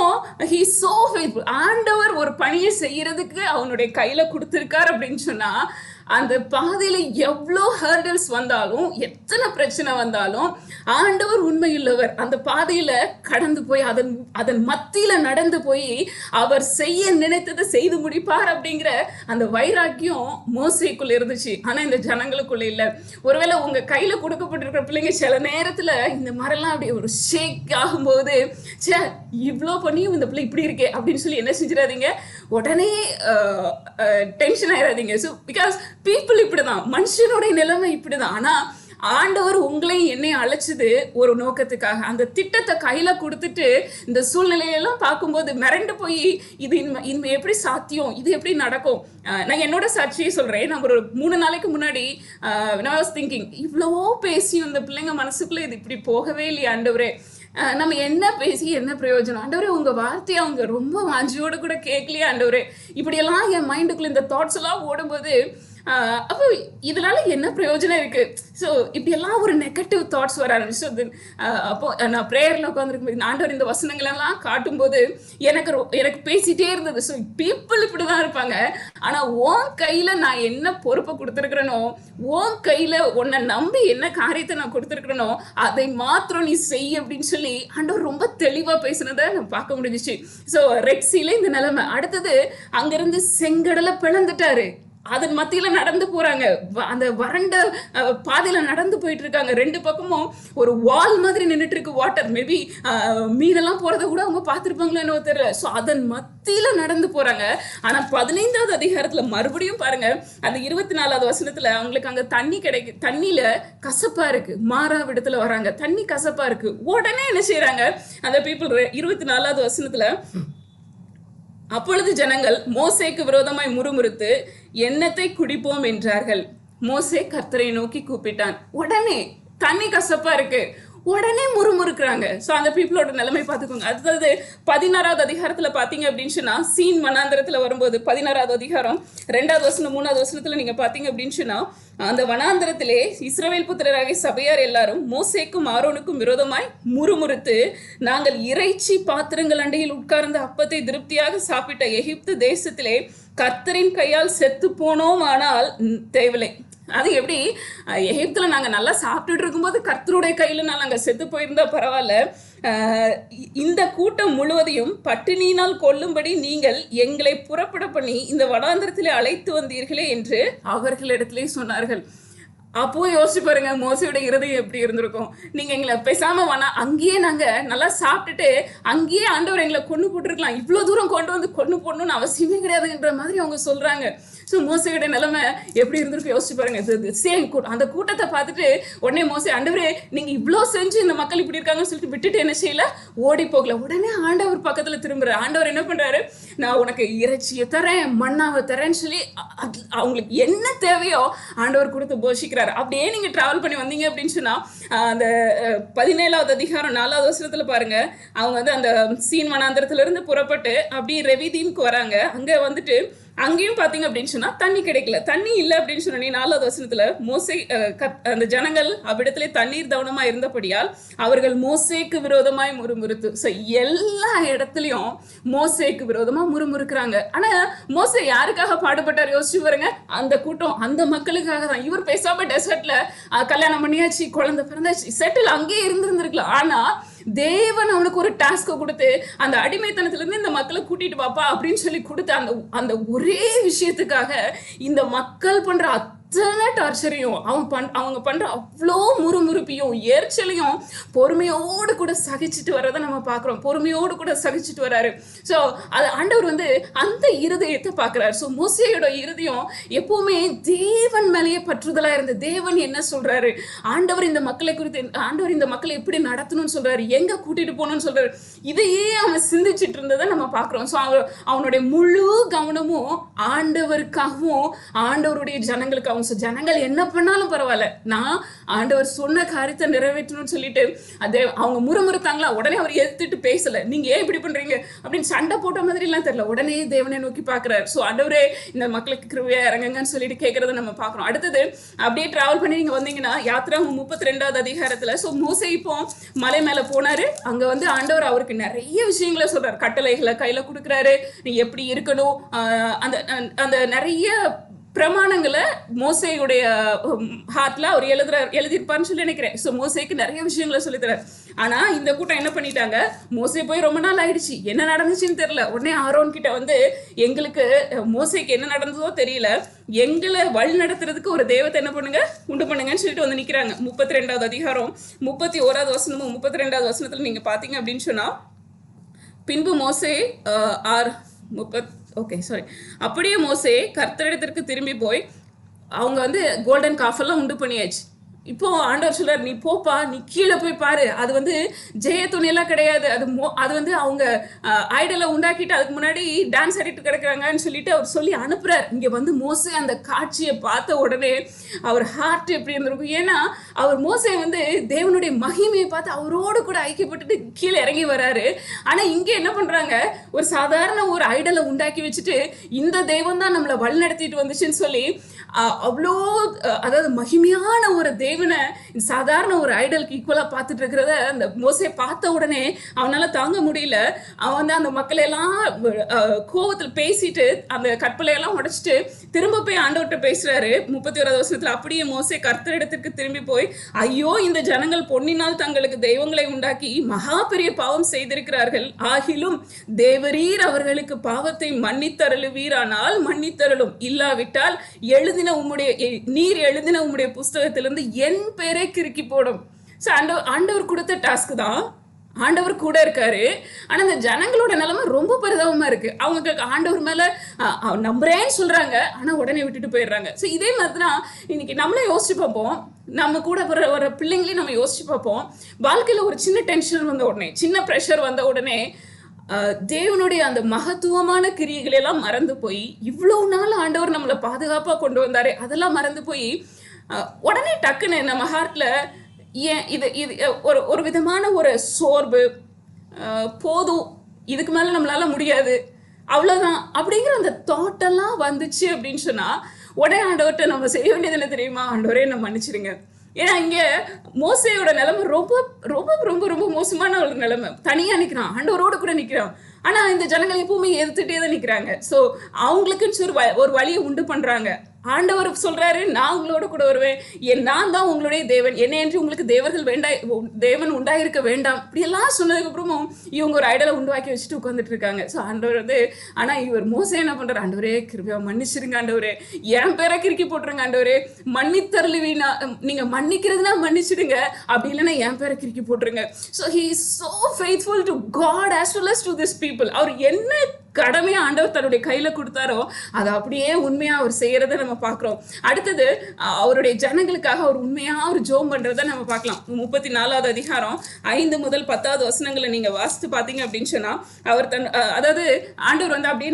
he is so faithful. ஆண்டவர் ஒரு பணியை செய்யறதுக்கு அவனுடைய கையில கொடுத்திருக்கார் அப்படின்னு சொன்னா, அந்த பாதையில எவ்வளோ ஹர்டல்ஸ் வந்தாலும், எத்தனை பிரச்சனை வந்தாலும் ஆண்டவர் உண்மையுள்ளவர். அந்த பாதையில கடந்து போய் அதன் மத்தியில நடந்து போய் அவர் செய்ய நினைத்ததை செய்து முடிப்பார் அப்படிங்கிற அந்த வைராக்கியம் மோசைக்குள்ள இருந்துச்சு. ஆனா இந்த ஜனங்களுக்குள்ள இல்ல. ஒருவேளை உங்க கையில கொடுக்கப்பட்டிருக்கிற பிள்ளைங்க சில நேரத்துல இந்த மாதிரிலாம் அப்படி ஒரு ஷேக் ஆகும்போது, சே இவ்வளோ பண்ணியும் இந்த பிள்ளை இப்படி இருக்கே அப்படின்னு சொல்லி என்ன செஞ்சிடாதீங்க, உடனே டென்ஷன் ஆயிடாதீங்க. ஸோ பிகாஸ் பீப்புள் இப்படிதான், மனுஷனுடைய நிலைமை இப்படிதான். ஆனா ஆண்டவர் உங்களையும் என்னையும் அழைச்சது ஒரு நோக்கத்துக்காக. அந்த திட்டத்தை கையில கொடுத்துட்டு இந்த சூழ்நிலையெல்லாம் பார்க்கும்போது மிரண்டு போய் இது இனிமே எப்படி சாத்தியம், இது எப்படி நடக்கும். நான் என்னோட சாட்சியை சொல்றேன். நான் ஒரு 3 நாளைக்கு முன்னாடி திங்கிங், இவ்வளவோ பேசியும் இந்த பிள்ளைங்க மனசுக்குள்ள இது இப்படி போகவே இல்லையா ஆண்டவரே, நம்ம என்ன பேசி என்ன பிரயோஜனம் ஆண்டவரே, உங்க வார்த்தையை அவங்க ரொம்ப வாஞ்சியோடு கூட கேட்கலையா ஆண்டவரே, இப்படியெல்லாம் என் மைண்டுக்குள்ள இந்த தாட்ஸ் எல்லாம் ஓடும்போது அப்போ இதனால என்ன பிரயோஜனம் இருக்கு? ஸோ இப்படியெல்லாம் ஒரு நெகட்டிவ் தாட்ஸ் வர ஆரம்பிச்சு. அப்போ நான் ப்ரேயரில் உட்காந்துருக்கும் ஆண்டவர் இந்த வசனங்களெல்லாம் காட்டும்போது எனக்கு பேசிட்டே இருந்தது. ஸோ பீப்புள் இப்படி தான் இருப்பாங்க. ஆனால் உன் கையில் நான் என்ன பொறுப்பை கொடுத்துருக்குறேனோ, உன் கையில் உன்னை நம்பி என்ன காரியத்தை நான் கொடுத்துருக்குறேனோ அதை மாத்திரம் நீ செய் அப்படின்னு சொல்லி ஆண்டவர் ரொம்ப தெளிவாக பேசுனதை நான் பார்க்க முடிஞ்சிச்சு. ஸோ ரெட் சீல இந்த நிலைமை. அடுத்தது அங்கிருந்து செங்கடலை பிளந்துட்டாரு. அதன் மத்தியில நடந்து போறாங்க. அந்த வறண்ட பாதையில நடந்து போயிட்டு இருக்காங்க. ரெண்டு பக்கமும் ஒரு வால் மாதிரி நின்றுட்டு இருக்கு வாட்டர். மேபி மீனெல்லாம் போறதை கூட அவங்க பார்த்துருப்பாங்களோ என்னவோ தெரியல. ஸோ அதன் மத்தியில நடந்து போறாங்க. ஆனா 15வது அதிகாரத்துல மறுபடியும் பாருங்க, அந்த 24வது வசனத்துல அவங்களுக்கு அங்க தண்ணி தண்ணியில கசப்பா இருக்கு. மாறாவிடத்துல வராங்க, தண்ணி கசப்பா இருக்கு. உடனே என்ன செய்யறாங்க அந்த பீப்புள்? 24வது வசனத்துல, அப்பொழுது ஜனங்கள் மோசேக்கு விரோதமாய் முறுமுறுத்து எண்ணத்தை குடிப்போம் என்றார்கள். மோசே கர்த்தரை நோக்கி கூப்பிட்டான். உடனே தண்ணி கசப்பா இருக்கு, உடனே முறுமுறுக்கிறாங்க. ஸோ அந்த பீப்புளோட நிலைமை பார்த்துக்கோங்க. அடுத்தது 16வது அதிகாரத்தில் பார்த்தீங்க அப்படின்னு சொன்னால், சீன் வனாந்திரத்தில் வரும்போது 16வது அதிகாரம் 2வது வசனம் 3வது வசனத்தில் நீங்கள் பார்த்தீங்க அப்படின்னு சொன்னால், அந்த வனாந்திரத்திலே இஸ்ரவேல் புத்திரராகிய சபையார் எல்லாரும் மோசேக்கும் ஆரோனுக்கும் விரோதமாய் முறுமுறுத்து, நாங்கள் இறைச்சி பாத்திரங்கள் அண்டையில் உட்கார்ந்த அப்பத்தை திருப்தியாக சாப்பிட்ட எகிப்து தேசத்திலே கர்த்தரின் கையால் செத்து போனோம், ஆனால் தேவலை. அது எப்படி? எகிப்தில் நாங்கள் நல்லா சாப்பிட்டுட்டு இருக்கும்போது கர்த்தருடைய கையில் நாங்கள் செத்து போயிருந்தா பரவாயில்ல, இந்த கூட்டம் முழுவதையும் பட்டினியினால் கொல்லும்படி நீங்கள் எங்களை புறப்பட பண்ணி இந்த வனாந்திரத்திலே அழைத்து வந்தீர்களே என்று அவர்களிடத்திலே சொன்னார்கள். அப்போ யோசிச்சு பாருங்க, மோசையோட இருதயம் எப்படி இருந்திருக்கும். நீங்க எங்களை பேசாம வேணா, அங்கேயே நாங்க நல்லா சாப்பிட்டுட்டு அங்கேயே ஆண்டவர் எங்களை கொண்டு போட்டுருக்கலாம், இவ்வளவு தூரம் கொண்டு வந்து கொண்டு போடணும்னு அவசியமே கிடையாதுன்ற மாதிரி அவங்க சொல்றாங்க. ஸோ மோசையோட நிலைமை எப்படி இருந்திருக்கு யோசிச்சு பாருங்க. சேம் அந்த கூட்டத்தை பார்த்துட்டு உடனே மோசை, ஆண்டவரே நீங்க இவ்வளோ செஞ்சு இந்த மக்கள் இப்படி இருக்காங்கன்னு சொல்லிட்டு விட்டுட்டு என்ன செய்யல, ஓடி போகல. உடனே ஆண்டவர் பக்கத்துல திரும்புறாரு. ஆண்டவர் என்ன பண்றாரு, நான் உனக்கு இறைச்சியை தரேன், மண்ணாவை தரேன்னு சொல்லி அவங்களுக்கு என்ன தேவையோ ஆண்டவர் கொடுத்து போஷிக்கிறார். அப்படியே நீங்க டிராவல் பண்ணி வந்தீங்க அப்படின்னு சொன்னா, அந்த 17வது அதிகாரம் 4வது வசனத்துல பாருங்க, அவங்க வந்து அந்த சீன் வனாந்திரத்துல இருந்து புறப்பட்டு அப்படியே ரெவிதீமுக்கு வராங்க. அங்க வந்துட்டு அங்கேயும் பார்த்தீங்க அப்படின்னு சொன்னா தண்ணி கிடைக்கல. தண்ணி இல்லை அப்படின்னு சொன்னே 4வது வசனத்துல, மோசே அந்த ஜனங்கள் அவ்விடத்திலே தண்ணீர் தவனமா இருந்தபடியால் அவர்கள் மோசேக்கு விரோதமாய் முறுமுறுத்து. ஸோ எல்லா இடத்துலையும் மோசேக்கு விரோதமா முறுமுறுக்கிறாங்க. ஆனா மோசே யாருக்காக பாடுபட்டார் யோசிச்சு பாருங்க, அந்த கூட்டம் அந்த மக்களுக்காக தான். இவர் பேசாம டெசர்ட்ல கல்யாணம் பண்ணியாச்சு, குழந்தை பிறந்தாச்சு, செட்டில் அங்கேயே இருந்திருக்கலாம். ஆனா தேவன் அவனுக்கு ஒரு டாஸ்கை கொடுத்து அந்த அடிமைத்தனத்துல இருந்து இந்த மக்களை கூட்டிட்டு வாப்பா அப்படின்னு சொல்லி கொடுத்து அந்த ஒரே விஷயத்துக்காக இந்த மக்கள் பண்ற அத்தனை டார்ச்சரையும் அவங்க பண்ற அவ்வளோ முறுமுறுப்பையும் எரிச்சலையும் பொறுமையோடு கூட சகிச்சுட்டு வர்றதை நம்ம பார்க்குறோம். பொறுமையோடு கூட சகிச்சுட்டு வர்றாரு. ஸோ அது ஆண்டவர் வந்து அந்த இருதயத்தை பார்க்குறாரு. ஸோ மோசேயோட இருதயம் எப்பவுமே தேவன் மேலேயே பற்றுதலா இருந்து, தேவன் என்ன சொல்றாரு, ஆண்டவர் இந்த மக்களை குறித்து, ஆண்டவர் இந்த மக்களை எப்படி நடத்தணும்னு சொல்றாரு, எங்க கூட்டிட்டு போகணும்னு சொல்றாரு, இதையே அவன் சிந்திச்சுட்டு இருந்ததை நம்ம பார்க்குறோம். ஸோ அவனுடைய முழு கவனமும் ஆண்டவருக்காகவும் ஆண்டவருடைய ஜனங்களுக்காகவும். ஜனங்கள் என்ன பண்ணாலும் பரவாயில்ல, நான் ஆண்டவர் சொன்ன காரியத்தை நிறைவேற்றணும்னு சொல்லிட்டு அதே அவங்க முறுமுறுத்தாங்களா, உடனே அவர் எதிர்த்துட்டு பேசல, நீங்க ஏன் இப்படி பண்றீங்க அப்படின்னு சண்டை போட்ட மாதிரி எல்லாம் தெரியல. உடனே தேவனை நோக்கி பாக்குறாரு. ஸோ ஆண்டவரே இந்த மக்களுக்கு கிருபையா இறங்குங்கன்னு சொல்லிட்டு கேட்கறத நம்ம பார்க்கறோம். அடுத்தது அப்படியே டிராவல் பண்ணி நீங்க வந்தீங்கன்னா யாத்திராகமம் 32வது அதிகாரத்துல, ஸோ மோசே இப்போ மலை மேல போனாரு. அங்க வந்து ஆண்டவர் அவருக்கு நிறைய விஷயங்களை சொல்றாரு, கட்டளைகளை கையில கொடுக்குறாரு, நீ எப்படி இருக்கணும், அந்த அந்த நிறைய பிரமாணங்களை மோசையுடைய ஹார்ட்ல அவர் எழுதியிருப்பார்னு சொல்லி நினைக்கிறேன். ஸோ மோசைக்கு நிறைய விஷயங்களை சொல்லித்தரார். ஆனா இந்த கூட்டம் என்ன பண்ணிட்டாங்க, மோசே போய் ரொம்ப நாள் ஆயிடுச்சு, என்ன நடந்துச்சுன்னு தெரியல. உடனே ஆரோன் கிட்ட வந்து, எங்களுக்கு மோசைக்கு என்ன நடந்ததோ தெரியல, எங்களை வழி நடத்துறதுக்கு ஒரு தெய்வத்தை என்ன பண்ணுங்க, உண்டு பண்ணுங்கன்னு சொல்லிட்டு வந்து நிக்கிறாங்க. 32வது அதிகாரம் 31வது வசனமும் 32வது வசனத்துல நீங்க பாத்தீங்க அப்படின்னு சொன்னா, பின்பு மோசே அப்படியே மோசே கர்த்தரிடத்திற்கு திரும்பி போய், அவங்க வந்து கோல்டன் காஃபெல்லாம் உண்டு பண்ணியாச்சு. இப்போ ஆண்டவர் சொல்றார், நீ போப்பா, நீ கீழே போய் பாரு, அது வந்து ஜெய துணியெல்லாம் கிடையாது, அது வந்து அவங்க ஐடலை உண்டாக்கிட்டு அதுக்கு முன்னாடி டான்ஸ் ஆடிட்டு கிடக்குறாங்கன்னு சொல்லிட்டு அவர் சொல்லி அனுப்புறார். இங்க வந்து மோசே அந்த காட்சியை பார்த்த உடனே அவர் ஹார்ட் எப்படி இருந்திருக்கும். ஏன்னா அவர் மோசே வந்து தேவனுடைய மகிமையை பார்த்து அவரோடு கூட ஐக்கியப்பட்டுட்டு கீழே இறங்கி வராரு. ஆனா இங்க என்ன பண்றாங்க, ஒரு சாதாரண ஒரு ஐடலை உண்டாக்கி வச்சுட்டு இந்த தெய்வம் தான் நம்மளை வழி நடத்திட்டு வந்துச்சுன்னு சொல்லி அவ்வளோ அதாவது மகிமையான ஒரு தேவனை சாதாரண ஒரு ஐடலுக்கு ஈக்குவலாக பார்த்துட்டு இருக்கிறத அந்த மோசே பார்த்த உடனே அவனால் தாங்க முடியல. அவன் வந்து அந்த மக்களையெல்லாம் கோவத்தில் பேசிட்டு அந்த கற்பலையெல்லாம் உடைச்சிட்டு திரும்ப போய் ஆண்டவர்கிட்ட பேசுறாரு. 31வது வசனத்தில் அப்படியே மோசே கர்த்தரிடத்திற்கு திரும்பி போய், ஐயோ இந்த ஜனங்கள் பொன்னினால் தங்களுக்கு தெய்வங்களை உண்டாக்கி மகா பெரிய பாவம் செய்திருக்கிறார்கள். ஆகிலும் தேவரீர் அவர்களுக்கு பாவத்தை மன்னித்தருளுவீரானால் மன்னித்தருளும், இல்லாவிட்டால் நீர் எழுதின உம்முடைய புஸ்தகத்திலிருந்து என் பேரை கிறுக்கி போடும். ஸோ ஆண்டவர் கொடுத்த டாஸ்க் தான், ஆண்டவர் கூட இருக்காரு. ஆனா இந்த ஜனங்களோட நிலைமை ரொம்ப பரிதாபமா இருக்கு. அவங்க ஆண்டவர் மேல நம்புறேன்னு சொல்றாங்க, ஆனா உடனே விட்டுட்டு போயிடுறாங்க. ஸோ இதே மாதிரி தான் இன்னைக்கு நம்மளே யோசிச்சு பார்ப்போம். நம்ம கூட ஒரு பிள்ளைங்களையும் நம்ம யோசிச்சு பார்ப்போம். வாழ்க்கையில ஒரு சின்ன டென்ஷன் வந்த உடனே, சின்ன ப்ரெஷர் வந்த உடனே தேவனுடைய அந்த மகத்துவமான கிரியைகளை எல்லாம் மறந்து போய், இவ்வளவு நாள் ஆண்டவர் நம்மளை பாதுகாப்பா கொண்டு வந்தாரு, அதெல்லாம் மறந்து போய் உடனே டக்குன்னு நம்ம ஹார்ட்ல ஏன் இது ஒரு விதமான ஒரு சோர்வு, போதும் இதுக்கு மேல நம்மளால முடியாது அவ்வளவுதான் அப்படிங்கிற அந்த தாட்டெல்லாம் வந்துச்சு அப்படின்னு சொன்னா, உடனே ஆண்டவர்கிட்ட நம்ம செய்ய வேண்டியது என்ன தெரியுமா? ஆண்டவரே நம்ம மன்னிச்சிருங்க. ஏன்னா இங்க மோசையோட நிலைமை ரொம்ப ரொம்ப ரொம்ப ரொம்ப மோசமான ஒரு நிலைமை. தனியா நிக்கிறான், ஆண்டவரோட கூட நிக்கிறான். ஆனா இந்த ஜனங்கள் எப்பவுமே எதிர்த்துட்டே தான் நிக்கிறாங்க. ஸோ அவங்களுக்குன்னு ஒரு வழியை உண்டு பண்றாங்க. ஆண்டவர் சொல்றாரு, நான் உங்களோட கூட வருவேன், நான் தான் உங்களுடைய தேவன், என்னை என்று உங்களுக்கு தேவன் உண்டாயிருக்க வேண்டாம். இப்படியெல்லாம் சொன்னதுக்கு அப்புறமும் இவங்க ஒரு ஐடலை உண்டாக்கி வச்சுட்டு உட்காந்துட்டு இருக்காங்க. ஸோ ஆண்டவர் வந்து, ஆனா இவர் மோசே என்ன பண்றாரு? ஆண்டவரே கிருபையா மன்னிச்சிருங்க ஆண்டவரே, என் பேரை கிறுக்கி போட்டுருங்க ஆண்டவரே, மன்னித்தருளுவீனா, நீங்க மன்னிக்கிறதுனா மன்னிச்சிடுங்க, அப்படி இல்லைன்னா என் பேரை கிறுக்கி போட்டுருங்க. So he is so faithful to God as well as to this people. அவர் என்ன கடமையை ஆண்டவர் தன்னுடைய கையில கொடுத்தாரோ அதை அப்படியே உண்மையா அவர் செய்யறதை நம்ம பார்க்கிறோம். அடுத்தது அவருடைய ஜனங்களுக்காக அவர் உண்மையா ஒரு ஜோம் பண்றதை நம்ம பார்க்கலாம். 34வது அதிகாரம் 5 முதல் 10வது வசனங்களை நீங்க வாசித்து பார்த்தீங்க அப்படின்னு சொன்னா, அவர் அதாவது ஆண்டவர் வந்து அப்படியே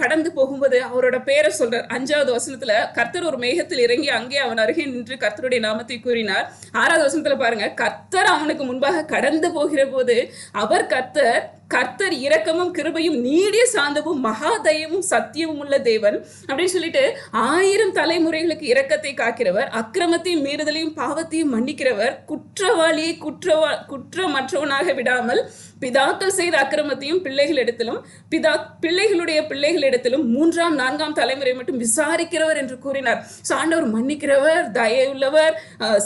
கடந்து போகும்போது அவரோட பேரை சொல்றார். 5வது வசனத்துல கர்த்தர் ஒரு மேகத்தில் இறங்கி அங்கே அவன் அருகே நின்று கர்த்தருடைய நாமத்தை கூறினார். 6வது வசனத்துல பாருங்க, கர்த்தர் அவனுக்கு முன்பாக கடந்து போகிற போது அவர் கர்த்தர் இரக்கமும் கிருபையும் நீடிய சாந்தமும் மகாதயமும் சத்தியமும் உள்ள தேவன் அப்படின்னு சொல்லிட்டு 1000 தலைமுறைகளுக்கு இரக்கத்தை காக்கிறவர், அக்கிரமத்தையும் மீறுதலையும் பாவத்தையும் மன்னிக்கிறவர், குற்றவாளியை குற்றமற்றவனாக விடாமல் பிதாக்கள் செய்த அக்கிரமத்தையும் பிள்ளைகளுடைய பிள்ளைகளிடத்திலும் 3ஆம் 4ஆம் தலைமுறை மட்டும் விசாரிக்கிறவர் என்று கூறினார். ஆண்டவர் மன்னிக்கிறவர், தயவுள்ளவர்,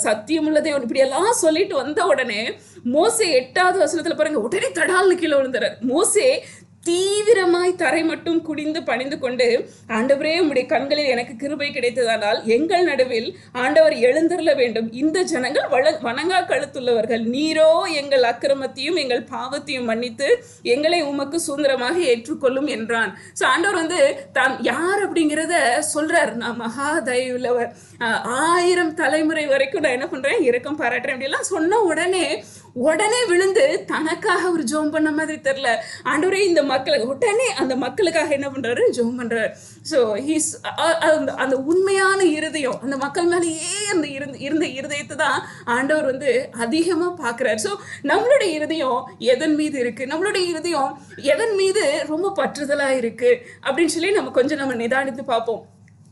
சத்தியம் உள்ள தேவன், இப்படி எல்லாம் சொல்லிட்டு வந்த உடனே மோசே 8வது வசனத்துல பாருங்க, உடனே தடால்னு கீழே விழுந்தார். மோசே தீவிரமாய் தரை மட்டும் குடிந்து பணிந்து கொண்டு, ஆண்டவரே உம்முடைய கண்களில் எனக்கு கிருபை கிடைத்ததானால் எங்கள் நடுவில் ஆண்டவர் எழுந்தருள வேண்டும், இந்த ஜனங்கள் வணங்கா கழுத்துள்ளவர்கள், நீரோ எங்கள் அக்கிரமத்தையும் எங்கள் பாவத்தையும் மன்னித்து எங்களை உமக்கு சுதந்திரமாக ஏற்றுக்கொள்ளும் என்றான். ஸோ ஆண்டவர் வந்து தான் யார் அப்படிங்கிறத சொல்றார். நான் மகா தயவுள்ளவர், 1000 தலைமுறை வரைக்கும் நான் என்ன பண்றேன், இரக்கம் பாராட்டுறேன் அப்படிலாம் சொன்ன உடனே விழுந்து தனக்காக ஒரு ஜோம் பண்ண மாதிரி தெரியல. ஆண்டவரே இந்த உடனே அந்த மக்களுக்காக என்ன பண்றாரு, ஜோம் பண்றாரு. ஸோ அந்த உண்மையான இருதயம், அந்த மக்கள் மேலேயே அந்த இருந்த இருதயத்தை தான் ஆண்டவர் வந்து அதிகமா பாக்குறாரு. ஸோ நம்மளுடைய இருதயம் எதன் மீது இருக்கு, நம்மளுடைய இருதயம் எதன் மீது ரொம்ப பற்றுதலா இருக்கு அப்படின்னு சொல்லி நம்ம நிதானித்து பார்ப்போம்.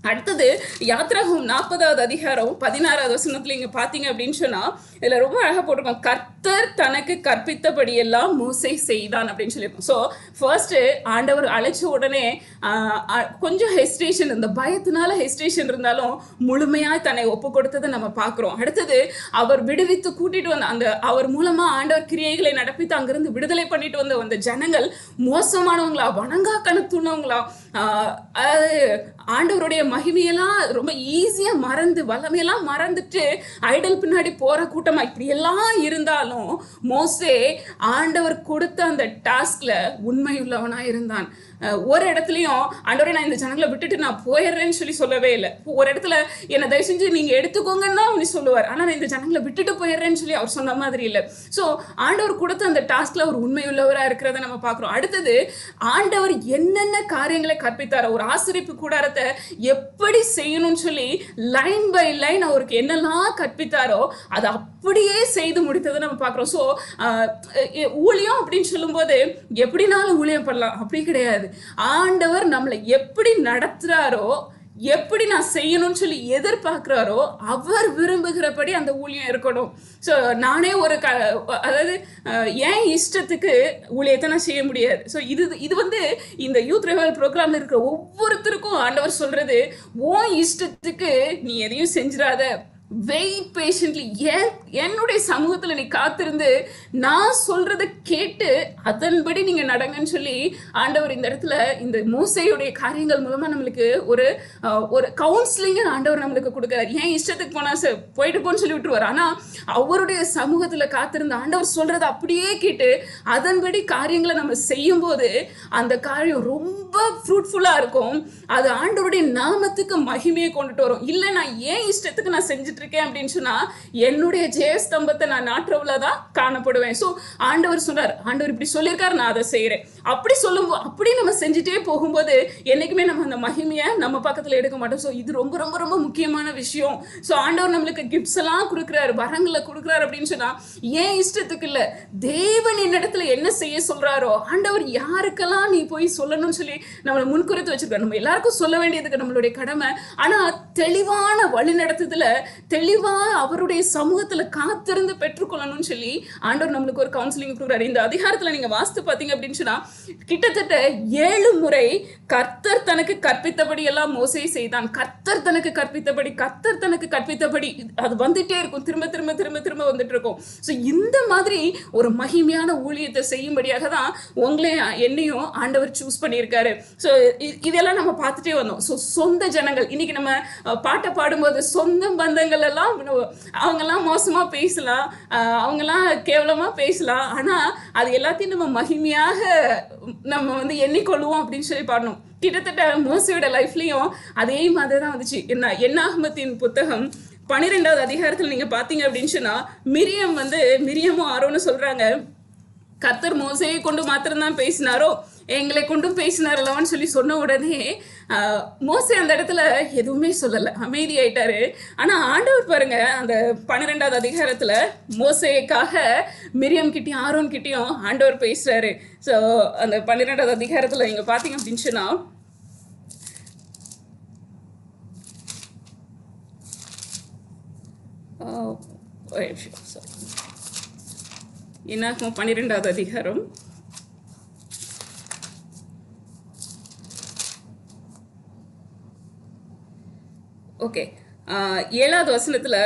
அடுத்தது யாத்ராகமம் 40வது அதிகாரம் 16வது வசனத்துல இங்க பாத்தீங்க அப்படின்னு சொன்னா, இதுல ரொம்ப அழகா போட்டிருக்கோம், கர்த்தர் தனக்கு கற்பித்தபடி எல்லாம் மோசே செய்தான் அப்படின்னு சொல்லியிருக்கோம். ஸோ ஃபர்ஸ்ட் ஆண்டவர் அழைச்ச உடனே கொஞ்சம் ஹெசிடேஷன், இந்த பயத்தினால ஹெசிடேஷன் இருந்தாலும் முழுமையா தன்னை ஒப்பு கொடுத்ததை நம்ம பார்க்கிறோம். அடுத்தது அவர் விடுவித்து கூட்டிட்டு வந்த அவர் மூலமா ஆண்டவர் கிரியைகளை நடப்பித்து அங்கிருந்து விடுதலை பண்ணிட்டு வந்த ஜனங்கள் மோசமானவங்களா, வணங்கா கணத்துள்ளவங்களா, ஆண்டவருடைய மகிமையெல்லாம் ரொம்ப ஈஸியா மறந்து, வல்லமையெல்லாம் மறந்துட்டு ஐடல் பின்னாடி போற கூட்டமா இப்படி எல்லாம் இருந்தாலும் மோசே ஆண்டவர் கொடுத்த அந்த டாஸ்க்ல உண்மையுள்ளவனா இருந்தான். ஒரு இடத்துலையும் ஆண்டவரே நான் இந்த ஜனங்களை விட்டுட்டு நான் போயிடுறேன்னு சொல்லவே இல்லை. ஒரு இடத்துல என்னை தயவு செஞ்சு நீங்க எடுத்துக்கோங்கன்னு தான் அவனு சொல்லுவார். ஆனா நான் இந்த ஜனங்களை விட்டுட்டு போயிடுறேன்னு சொல்லி அவர் சொன்ன மாதிரி இல்லை. ஸோ ஆண்டவர் கொடுத்த அந்த டாஸ்க்ல ஒரு உண்மையுள்ளவரா இருக்கிறத நம்ம பார்க்கிறோம். அடுத்தது ஆண்டவர் என்னென்ன காரியங்களை கற்பித்தாரோ, ஒரு ஆசரிப்பு கூடாரத்தை எப்படி செய்யணும்னு சொல்லி லைன் பை லைன் அவருக்கு என்னெல்லாம் கற்பித்தாரோ அதை அப்படியே செய்து முடித்ததை நம்ம பார்க்கிறோம். ஸோ ஊழியம் அப்படின்னு சொல்லும்போது எப்படினாலும் ஊழியம் பண்ணலாம் அப்படி கிடையாது. ஆண்டவர் நம்மளை எப்படி நடத்துறாரோ, எப்படி நான் செய்யணும்னு சொல்லி எதிர்பார்க்குறாரோ அவர் விரும்புகிறபடி அந்த ஊழியம் இருக்கணும். ஸோ நானே அதாவது என் இஷ்டத்துக்கு ஊழியத்தை நான் செய்ய முடியாது. ஸோ இது வந்து இந்த யூத் ரிவைவல் ப்ரோக்ராமில் இருக்கிற ஒவ்வொருத்தருக்கும் ஆண்டவர் சொல்றது, உன் இஷ்டத்துக்கு நீ எதையும் செஞ்சிடாத, வெயிட் பேஷன்ட்லி, என்னுடைய சமூகத்தில் நீ காத்திருந்து நான் சொல்றத கேட்டு அதன்படி நீங்க நடங்கன்னு சொல்லி ஆண்டவர் இந்த இடத்துல இந்த மோசேயுடைய காரியங்கள் மூலமா நம்மளுக்கு ஒரு கவுன்சிலிங் ஆண்டவர் நம்மளுக்கு கொடுக்குறாரு. ஏன் இஷ்டத்துக்கு போனா போயிட்டு போன்னு சொல்லி விட்டுருவார். ஆனா அவருடைய சமூகத்துல காத்திருந்து ஆண்டவர் சொல்றதை அப்படியே கேட்டு அதன்படி காரியங்களை நம்ம செய்யும் போது அந்த காரியம் ரொம்ப ஃப்ரூட்ஃபுல்லா இருக்கும். அது ஆண்டவருடைய நாமத்துக்கு மகிமையை கொண்டுட்டு வரும். இல்லை நான் ஏன் இஷ்டத்துக்கு நான் செஞ்சுட்டு இருக்கேன் அப்படின்னு சொன்னா என்னுடைய ஜெயஸ்தம்பத்தை நான் நாற்றவுலதான் காணப்படுவேன். ஸோ ஆண்டவர் சொன்னார், ஆண்டவர் இப்படி சொல்லியிருக்காரு, நான் அதை செய்யறேன். அப்படி சொல்லும்போது அப்படி நம்ம செஞ்சுட்டே போகும்போது என்னைக்குமே நம்ம அந்த மகிமையை நம்ம பக்கத்துல எடுக்க மாட்டோம். ஸோ இது ரொம்ப ரொம்ப ரொம்ப முக்கியமான விஷயம். ஸோ ஆண்டவர் நம்மளுக்கு கிஃப்ட்ஸ் எல்லாம் கொடுக்குறாரு, வரங்களை கொடுக்குறாரு அப்படின்னு சொன்னா ஏன் இஷ்டத்துக்கு இல்லை, தேவன் என்னிடத்துல என்ன செய்ய சொல்றாரோ, ஆண்டவர் யாருக்கெல்லாம் நீ போய் சொல்லணும்னு சொல்லி நம்மளை முன்குறித்து வச்சிருக்காரு. நம்ம எல்லாருக்கும் சொல்ல வேண்டியதுக்கு நம்மளுடைய கடமை. ஆனா தெளிவான வழி நடத்துதல தெளிவா அவருடைய சமூகத்துல காத்திருந்து பெற்றுக்கொள்ளணும்னு சொல்லி ஆண்டவர் நம்மளுக்கு ஒரு கவுன்சிலிங் கொடுக்குறாரு. இந்த அதிகாரத்துல நீங்க வாஸ்து பாத்தீங்க அப்படின்னு சொன்னா கிட்டத்தட்ட 7 முறை கர்த்தர் தனக்கு கற்பித்தபடி எல்லாம் மோசே செய்தான். கர்த்தர் தனக்கு கற்பித்தபடி அது வந்துட்டே இருக்கும், திரும்ப திரும்ப திரும்ப திரும்ப வந்துட்டு இருக்கும். ஸோ இந்த மாதிரி ஒரு மகிமையான ஊழியத்தை செய்யும்படியாக தான் உங்களையும் என்னையும் ஆண்டவர் சூஸ் பண்ணியிருக்காரு. ஸோ இதெல்லாம் நம்ம பார்த்துட்டே வந்தோம். ஸோ சொந்த ஜனங்கள், இன்னைக்கு நம்ம பாட்டை பாடும்போது சொந்த பந்தங்கள் எல்லாம் அவங்கெல்லாம் மோசமா பேசலாம், அவங்கெல்லாம் கேவலமா பேசலாம், ஆனா அது எல்லாத்தையும் நம்ம மகிமையாக நம்ம வந்து எண்ணிக்கொள்வோம் அப்படின்னு சொல்லி பாடணும். கிட்டத்தட்ட மோசையோட லைஃப்லயும் அதே மாதிரி தான் வந்துச்சு. என்னாகமத்தின் புத்தகம் 12வது அதிகாரத்தில் நீங்க பாத்தீங்க அப்படின்னு சொன்னா மிரியமும் ஆரோன்னு சொல்றாங்க, கர்த்தர் மோசையை கொண்டு மாத்திரம்தான் பேசினாரோ, எங்களை கொண்டும் பேசினாரல்லவான்னு சொல்லி சொன்ன உடனே மோசே அந்த இடத்துல எதுவுமே சொல்லலை, அமைதியாயிட்டாரு. ஆனால் ஆண்டவர் பாருங்க, அந்த 12வது அதிகாரத்தில் மோசேக்காக மிரியம் கிட்டேயும் ஆரோன் கிட்டேயும் ஆண்டவர் பேசுறாரு. ஸோ அந்த 12வது அதிகாரத்தில் நீங்கள் பார்த்தீங்க அப்படின்னு சொன்னா என்னாகும் 12வது அதிகாரம் ஓகே 7வது வசனத்துல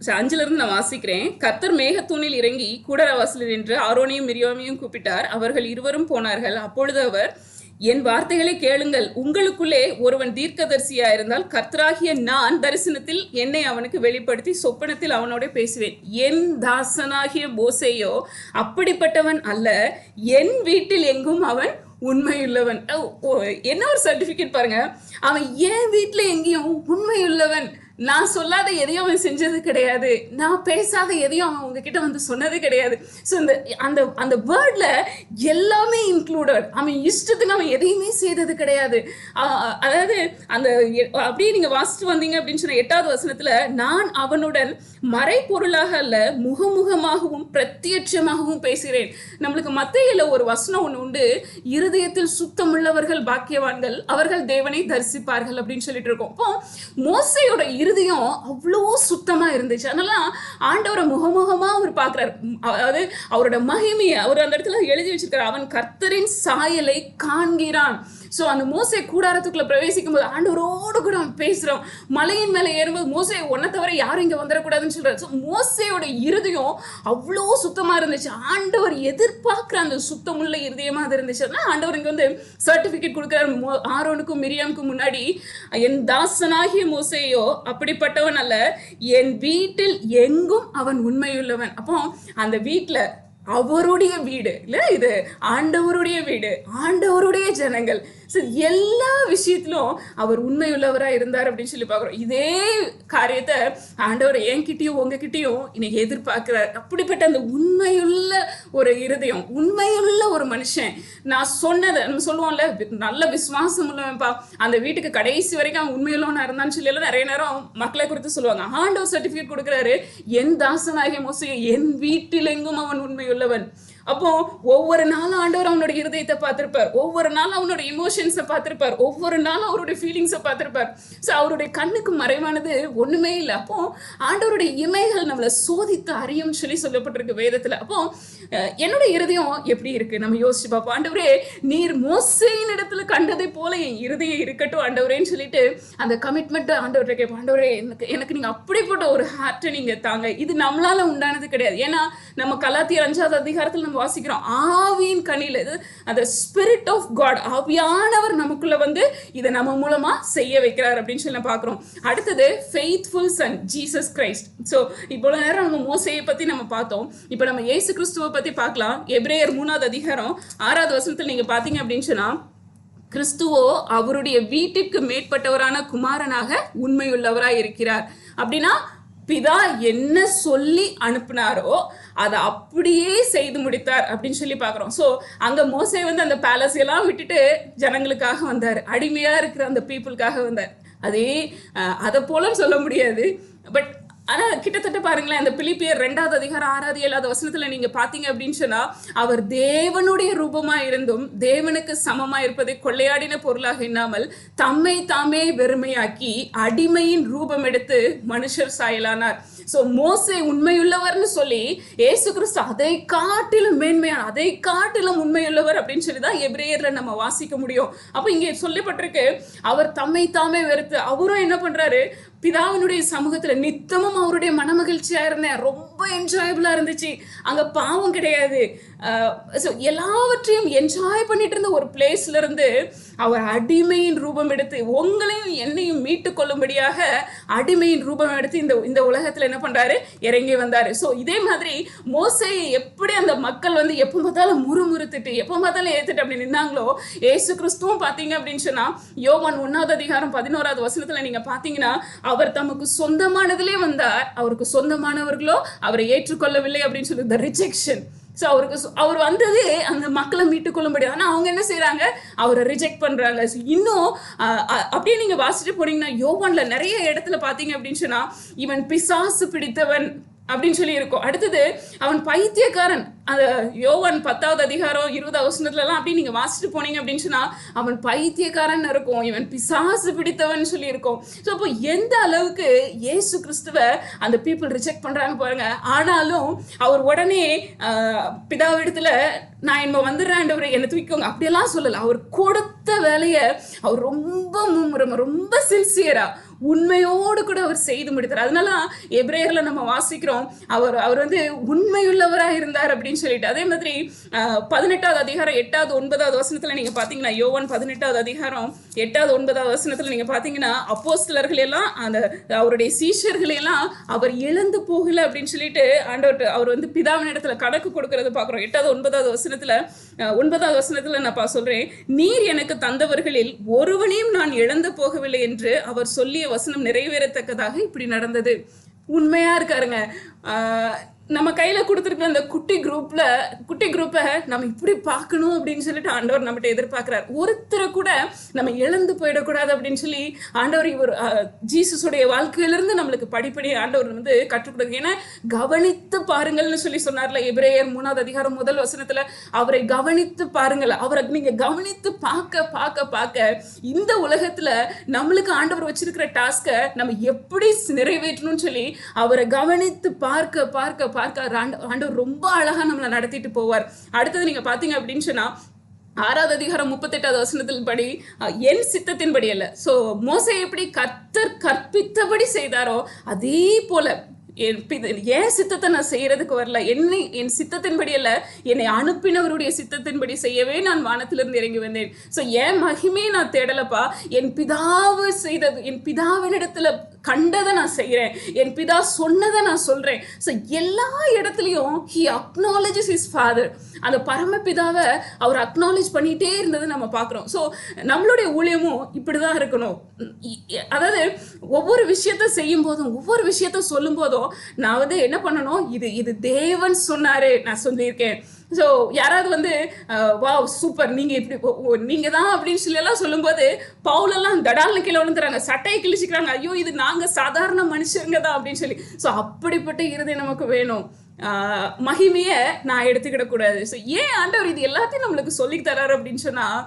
5லிருந்து நான் வாசிக்கிறேன். கர்த்தர் மேகத்தூணில் இறங்கி கூடார வாசலில் நின்று ஆரோனையும் மிரியாமையும் கூப்பிட்டார். அவர்கள் இருவரும் போனார்கள். அப்பொழுது அவர், என் வார்த்தைகளை கேளுங்கள், உங்களுக்குள்ளே ஒருவன் தீர்க்கதரிசியா இருந்தால் கர்த்தராகிய நான் தரிசனத்தில் என்னை அவனுக்கு வெளிப்படுத்தி சொப்பனத்தில் அவனோட பேசுவேன். என் தாசனாகிய மோசேயோ அப்படிப்பட்டவன் அல்ல, என் வீட்டில் எங்கும் அவன் உண்மையுள்ளவன். என்ன ஒரு சர்டிபிகேட் பாருங்க, அவன் என் வீட்டுல எங்கேயும் உண்மையுள்ளவன். நான் சொல்லாத எதையும் அவன் செஞ்சது கிடையாது, நான் பேசாத எதையும் அவன் உங்ககிட்ட வந்து சொன்னது கிடையாது. ஸோ அந்த வேர்ட்ல எல்லாமே இன்க்ளூடட். அவன் இஷ்டத்துக்கு அவன் எதையுமே செய்தது கிடையாது. அதாவது அந்த அப்படியே நீங்க வாசிட்டு வந்தீங்க அப்படின்னு சொன்ன 8வது வசனத்துல, நான் அவனுடன் மறைபொருளாக அல்ல முகமுகமாகவும் பிரத்யட்சமாகவும் பேசுகிறேன். நம்மளுக்கு மத்தேயுல ஒரு வசனம் ஒன்று உண்டு, இருதயத்தில் சுத்தமுள்ளவர்கள் பாக்கியவான்கள், அவர்கள் தேவனை தரிசிப்பார்கள் அப்படின்னு சொல்லிட்டு இருக்கோம். அப்போ மோசையோட இருதயம் அவ்வளோ சுத்தமா இருந்துச்சு. அதனால ஆண்டவரை முகமுகமா அவர் பார்க்கிறார். அதாவது அவரோட மகிமையை அவர் அந்த இடத்துல எழுதி வச்சிருக்காரு, அவன் கர்த்தரின் சாயலை காண்கிறான். ஸோ அந்த மோசே கூடாரத்துக்குள்ள பிரவேசிக்கும் போது ஆண்டவரோடு கூட அவன் பேசுறான். மலையின் மேலே ஏறும்போது மோசே ஒன்றை தவிர யாரும் இங்க வந்துடக்கூடாதுன்னு சொல்றாரு. ஸோ மோசையோட இருதயம் அவ்வளோ சுத்தமா இருந்துச்சு. ஆண்டவர் எதிர்பார்க்கிற அந்த சுத்தமுள்ள இருதயமா அது இருந்துச்சு. அதனால ஆண்டவர் இங்க வந்து சர்டிபிகேட் கொடுக்குறாரு ஆரோனுக்கும் மிரியாமுக்கும் முன்னாடி, என் தாசனாகிய மோசேயோ அப்படிப்பட்டவன் அல்ல, என் வீட்டில் எங்கும் அவன் உண்மையுள்ளவன். அப்போ அந்த வீட்டில் அவருடைய வீடு இல்லை, இது ஆண்டவருடைய வீடு, ஆண்டவருடைய ஜனங்கள். ஸோ எல்லா விஷயத்திலும் அவர் உண்மையுள்ளவராக இருந்தார் அப்படின்னு சொல்லி பார்க்குறோம். இதே காரியத்தை ஆண்டவர் என்கிட்டையும் உங்ககிட்டையும் இன்னைக்கு எதிர்பார்க்கிறார். அப்படிப்பட்ட அந்த உண்மையுள்ள ஒரு இருதயம், உண்மையுள்ள ஒரு மனுஷன். நான் சொன்னதை நம்ம சொல்லுவோம்ல, நல்ல விசுவாசம் உள்ளவன்பா, அந்த வீட்டுக்கு கடைசி வரைக்கும் அவன் உண்மையுள்ளவனா இருந்தான்னு சொல்லி எல்லாம் நிறைய நேரம் மக்களை குறித்து சொல்லுவாங்க. ஆண்டவர் சர்டிஃபிகேட் கொடுக்குறாரு, என் தாசனாகிய மோசே, என் வீட்டில் எங்கும் அவன் உண்மையுள்ளவன். அப்போ ஒவ்வொரு நாளும் ஆண்டவர் அவனோட இருதயத்தை பார்த்திருப்பார், ஒவ்வொரு நாளும் அவனோட இமோஷன்ஸை பார்த்திருப்பார், ஒவ்வொரு நாளும் அவருடைய ஃபீலிங்ஸை பார்த்திருப்பார். ஸோ அவருடைய கண்ணுக்கு மறைவானது ஒண்ணுமே இல்லை. அப்போ ஆண்டவருடைய இமைகள் நம்மளை சோதித்து அறியும் சொல்லப்பட்டிருக்கு வேதத்துல. அப்போ என்னுடைய இருதயம் எப்படி இருக்கு நம்ம யோசிச்சு பார்ப்போம். ஆண்டவரே, நீர் மோசேயின் இடத்துல கண்டதை போல என் இருதயம் இருக்கட்டும் ஆண்டவரேன்னு சொல்லிட்டு அந்த கமிட்மெண்ட் ஆண்டவர்கிட்ட கேட்போம். ஆண்டவரே, எனக்கு நீங்க அப்படிப்பட்ட ஒரு ஹார்ட்டை நீங்க தாங்க. இது நம்மளால உண்டானது கிடையாது. ஏன்னா நம்ம கலாத்தியர் 5வது அதிகாரத்தில் நம்ம வாசிக்கிறோம், ஆவியின் கனியில அந்த ஸ்பிரிட் ஆஃப் காட், ஆவியானவர் நமக்குள்ள வந்து இதை நம்ம மூலமா செய்ய வைக்கிறார் அப்படின்னு சொல்லி பார்க்கிறோம். அடுத்தது faithful son Jesus Christ. So இவ்வளவு நேரம் நம்ம மோசேயை பத்தி நம்ம பார்த்தோம். இப்போ நம்ம இயேசு கிறிஸ்துவை பத்தி பார்க்கலாம். எபிரேயர் 3வது அதிகாரம் 6வது வசனத்தில் நீங்க பாத்தீங்க அப்படின்னு சொன்னா, கிறிஸ்துவோ அவருடைய வீட்டிற்கு மேற்பட்டவரான குமாரனாக உண்மையுள்ளவராய் இருக்கிறார். அப்படின்னா பிதா என்ன சொல்லி அனுப்புனாரோ அதை அப்படியே செய்து முடித்தார் அப்படின்னு சொல்லி பார்க்குறோம். ஸோ அங்கே மோசே வந்து அந்த பேலஸ் எல்லாம் விட்டுட்டு ஜனங்களுக்காக வந்தார், அடிமையாக இருக்கிற அந்த பீப்புளுக்காக வந்தார். அதை போல சொல்ல முடியாது, பட் ஆனால் கிட்டத்தட்ட பாருங்களேன், அந்த பிலிப்பியர் 2வது அதிகாரம் 6வது 7வது வசனத்தில் நீங்கள் பார்த்தீங்க அப்படின்னு சொன்னால், அவர் தேவனுடைய ரூபமாக இருந்தும் தேவனுக்கு சமமாக இருப்பதை கொள்ளையாடின பொருளாக எண்ணாமல் தம்மை தாமே வெறுமையாக்கி அடிமையின் ரூபம் எடுத்து மனுஷர் சாயலானார். ஸோ மோசே உண்மையுள்ளவர்னு சொல்லி ஏசு கிறிஸ்து அதை காட்டிலும் மேன்மையான, அதை காட்டிலும் உண்மையுள்ளவர் அப்படின்னு சொல்லி தான் எபிரேயர்ல நம்ம வாசிக்க முடியும். அப்போ இங்கே சொல்லப்பட்டிருக்கு, அவர் தம்மை தாமே வெறுத்து, அவரும் என்ன பண்றாரு, பிதாவினுடைய சமூகத்துல நித்தமும் அவருடைய மனமகிழ்ச்சியா இருந்தேன், ரொம்ப என்ஜாயபிளா இருந்துச்சு, அங்க பாவம் கிடையாது, எல்லாவற்றையும் என்ஜாய் பண்ணிட்டு இருந்த ஒரு பிளேஸ்ல இருந்து அவர் அடிமையின் ரூபம் எடுத்து உங்களையும் என்னையும் மீட்டு கொள்ளும்படியாக அடிமையின் ரூபம் எடுத்து இந்த உலகத்துல என்ன பண்றாரு, இறங்கி வந்தாரு. ஸோ இதே மாதிரி மோசேயை எப்படி அந்த மக்கள் வந்து எப்போ பார்த்தாலும் முறுமுறுத்துட்டு எப்போ பார்த்தாலும் ஏத்துட்டு அப்படி நின்னாங்களோ, ஏசு கிறிஸ்துவும் பாத்தீங்க அப்படின்னு சொன்னா யோவான் 1வது அதிகாரம் 11வது வசனத்துல நீங்க பாத்தீங்கன்னா, அவர் தமக்கு சொந்தமானதிலே வந்தார், அவருக்கு சொந்தமானவர்களோ அவரை ஏற்றுக்கொள்ளவில்லை அப்படின்னு சொல்லி the rejection. ஸோ அவர் வந்தது அந்த மக்களை மீட்டு கொள்ளும்படி, ஆனால் அவங்க என்ன செய்யறாங்க, அவரை ரிஜெக்ட் பண்றாங்க. இன்னும் அப்படியே நீங்க வாசிட்டு போனீங்கன்னா யோவான்ல நிறைய இடத்துல பாத்தீங்க அப்படின்னு சொன்னா, இவன் பிசாசு பிடித்தவன் அப்படின்னு சொல்லி இருக்கும். அடுத்தது அவன் பைத்தியக்காரன். அந்த யோவான் 10வது அதிகாரம் 20வது வசனத்துல எல்லாம் அப்படி நீங்க வாசிட்டு போனீங்க அப்படின்னு சொன்னா அவன் பைத்தியக்காரன் இருக்கும், இவன் பிசாசு பிடித்தவன் சொல்லி இருக்கும். ஸோ அப்போ எந்த அளவுக்கு இயேசு கிறிஸ்துவ அந்த பீப்புள் ரிஜெக்ட் பண்றாங்க பாருங்க. ஆனாலும் அவர் உடனே பிதாவிடத்துல நான் என்ன வந்துடுறேன், என்னை தூக்கிக்கோங்க அப்படியெல்லாம் சொல்லல. அவர் கொடுத்த வேலையை அவர் ரொம்ப சின்சியரா உண்மையோடு கூட அவர் செய்து முடித்தார். அதனால எபிரேயர்ல நம்ம வாசிக்கிறோம், அவர் வந்து உண்மையுள்ளவராக இருந்தார் அப்படின்னு சொல்லிட்டு. அதே மாதிரி 18வது அதிகாரம் 8வது 9வது வசனத்துல நீங்க பாத்தீங்கன்னா, யோவான் 18வது அதிகாரம் 8வது 9வது வசனத்துல நீங்க பாத்தீங்கன்னா, அப்போஸ்தலர்கள் எல்லாம் அந்த அவருடைய சீஷர்கள் எல்லாம் அவர் இழந்து போகல அப்படின்னு சொல்லிட்டு ஆண்டவர் அவர் வந்து பிதாவின் இடத்துல கணக்கு கொடுக்கறது பாக்குறோம். 8வது 9வது வசனத்துல நான் சொல்றேன், நீர் எனக்கு தந்தவர்களில் ஒருவனையும் நான் இழந்து போகவில்லை என்று அவர் சொல்லிய வசனம் நிறைவேறத்தக்கதாக இப்படி நடந்தது. உண்மையா இருக்காருங்க. நம்ம கையில கொடுத்துருக்க அந்த குட்டி குரூப்பை நம்ம இப்படி பார்க்கணும் அப்படின்னு சொல்லிட்டு ஆண்டவர் நம்மகிட்ட எதிர்பார்க்கிறார். ஒருத்தரை கூட நம்ம இழந்து போயிடக்கூடாது அப்படின்னு சொல்லி ஆண்டவர் இவர் ஜீசஸுடைய வாழ்க்கையிலிருந்து நம்மளுக்கு படிப்படி ஆண்டவர் வந்து கற்றுக் கொடுங்க. ஏன்னா கவனித்து பாருங்கள்னு சொல்லி சொன்னார்ல எபிரேயர் 3வது அதிகாரம் 1 வசனத்துல, அவரை கவனித்து பாருங்கள். அவரை நீங்க கவனித்து பார்க்க இந்த உலகத்துல நம்மளுக்கு ஆண்டவர் வச்சிருக்கிற டாஸ்கை நம்ம எப்படி நிறைவேற்றணும்னு சொல்லி அவரை கவனித்து பார்க்க ஆண்டவர் ரொம்ப அழகா நம்மளை நடத்திட்டு போவார். அடுத்தது நீங்க பாத்தீங்க அப்படின்னு சொன்னா 6வது அதிகாரம் 38வது வசனத்தின் படி என் சித்தத்தின்படி அல்ல. சோ மோசே எப்படி கர்த்தர் கற்பித்தபடி செய்தாரோ அதே போல என் சித்தத்தை நான் செய்யறதுக்கு வரல, என் சித்தத்தின்படி அல்ல, என்னை அனுப்பினவருடைய சித்தத்தின்படி செய்யவே நான் வானத்திலிருந்து இறங்கி வந்தேன். ஸோ என் மகிமையை நான் தேடலப்பா, என் பிதாவு செய்தது, என் பிதாவினிடத்துல கண்டதை நான் செய்கிறேன், என் பிதா சொன்னதை நான் சொல்றேன். ஸோ எல்லா இடத்துலையும் he acknowledges his father. அந்த பரமபிதாவை அவர் அக்னாலேஜ் பண்ணிட்டே இருந்தது நம்ம பார்க்குறோம். ஸோ நம்மளுடைய ஊழியமும் இப்படிதான் இருக்கணும். அதாவது ஒவ்வொரு விஷயத்த செய்யும் போதும் ஒவ்வொரு விஷயத்த சொல்லும் போதும் நான் வந்து என்ன பண்ணணும், இது தேவன் சொன்னாரு, நான் சொல்லியிருக்கேன். ஸோ யாராவது வந்து வா சூப்பர் நீங்க இப்படி நீங்க தான் அப்படின்னு சொல்லி எல்லாம் சொல்லும்போது பவுலெல்லாம் தடால்னு கீழே விழுந்துறாங்க, சட்டையை கிழிச்சிக்கிறாங்க, ஐயோ இது நாங்க சாதாரண மனுஷங்க தான் அப்படின்னு சொல்லி. ஸோ அப்படிப்பட்ட இருதயம் நமக்கு வேணும். மகிமையை நான் எடுத்துக்கிடக்கூடாது. ஸோ ஏன் ஆண்டவர் இது எல்லாத்தையும் நம்மளுக்கு சொல்லி தராரு அப்படின்னு சொன்னால்,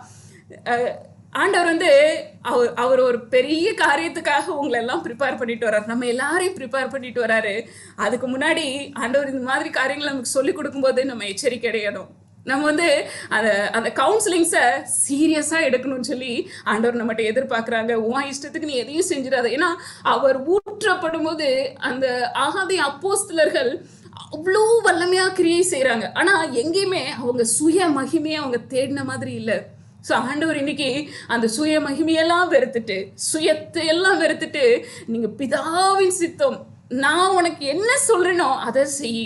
ஆண்டவர் வந்து அவர் ஒரு பெரிய காரியத்துக்காக உங்களை எல்லாம் ப்ரிப்பேர் பண்ணிட்டு வர்றாரு. நம்ம எல்லாரையும் ப்ரிப்பேர் பண்ணிட்டு வராரு. அதுக்கு முன்னாடி ஆண்டவர் இந்த மாதிரி காரியங்களை நமக்கு சொல்லிக் கொடுக்கும்போது நம்ம எச்சரிக்கை அடையணும். நம்ம வந்து அந்த கவுன்சிலிங்ஸை சீரியஸாக எடுக்கணும்னு சொல்லி ஆண்டவர் நம்மகிட்ட எதிர்பார்க்குறாங்க. உன் இஷ்டத்துக்கு நீ எதையும் செஞ்சிடாத. ஏன்னா அவர் ஊற்றப்படும் போது அந்த ஆகாதி அப்போஸ்தலர்கள் அவ்வளோ வல்லமையாக கிரியை செய்கிறாங்க. ஆனால் எங்கேயுமே அவங்க சுய மகிமையை அவங்க தேடின மாதிரி இல்லை. ஸோ ஆண்டவர் இன்னைக்கு அந்த சுய மகிமையெல்லாம் வெறுத்துட்டு, சுயத்தை எல்லாம் வெறுத்துட்டு, நீங்கள் பிதாவின் சித்தம், நான் உனக்கு என்ன சொல்கிறேனோ அதை செய்.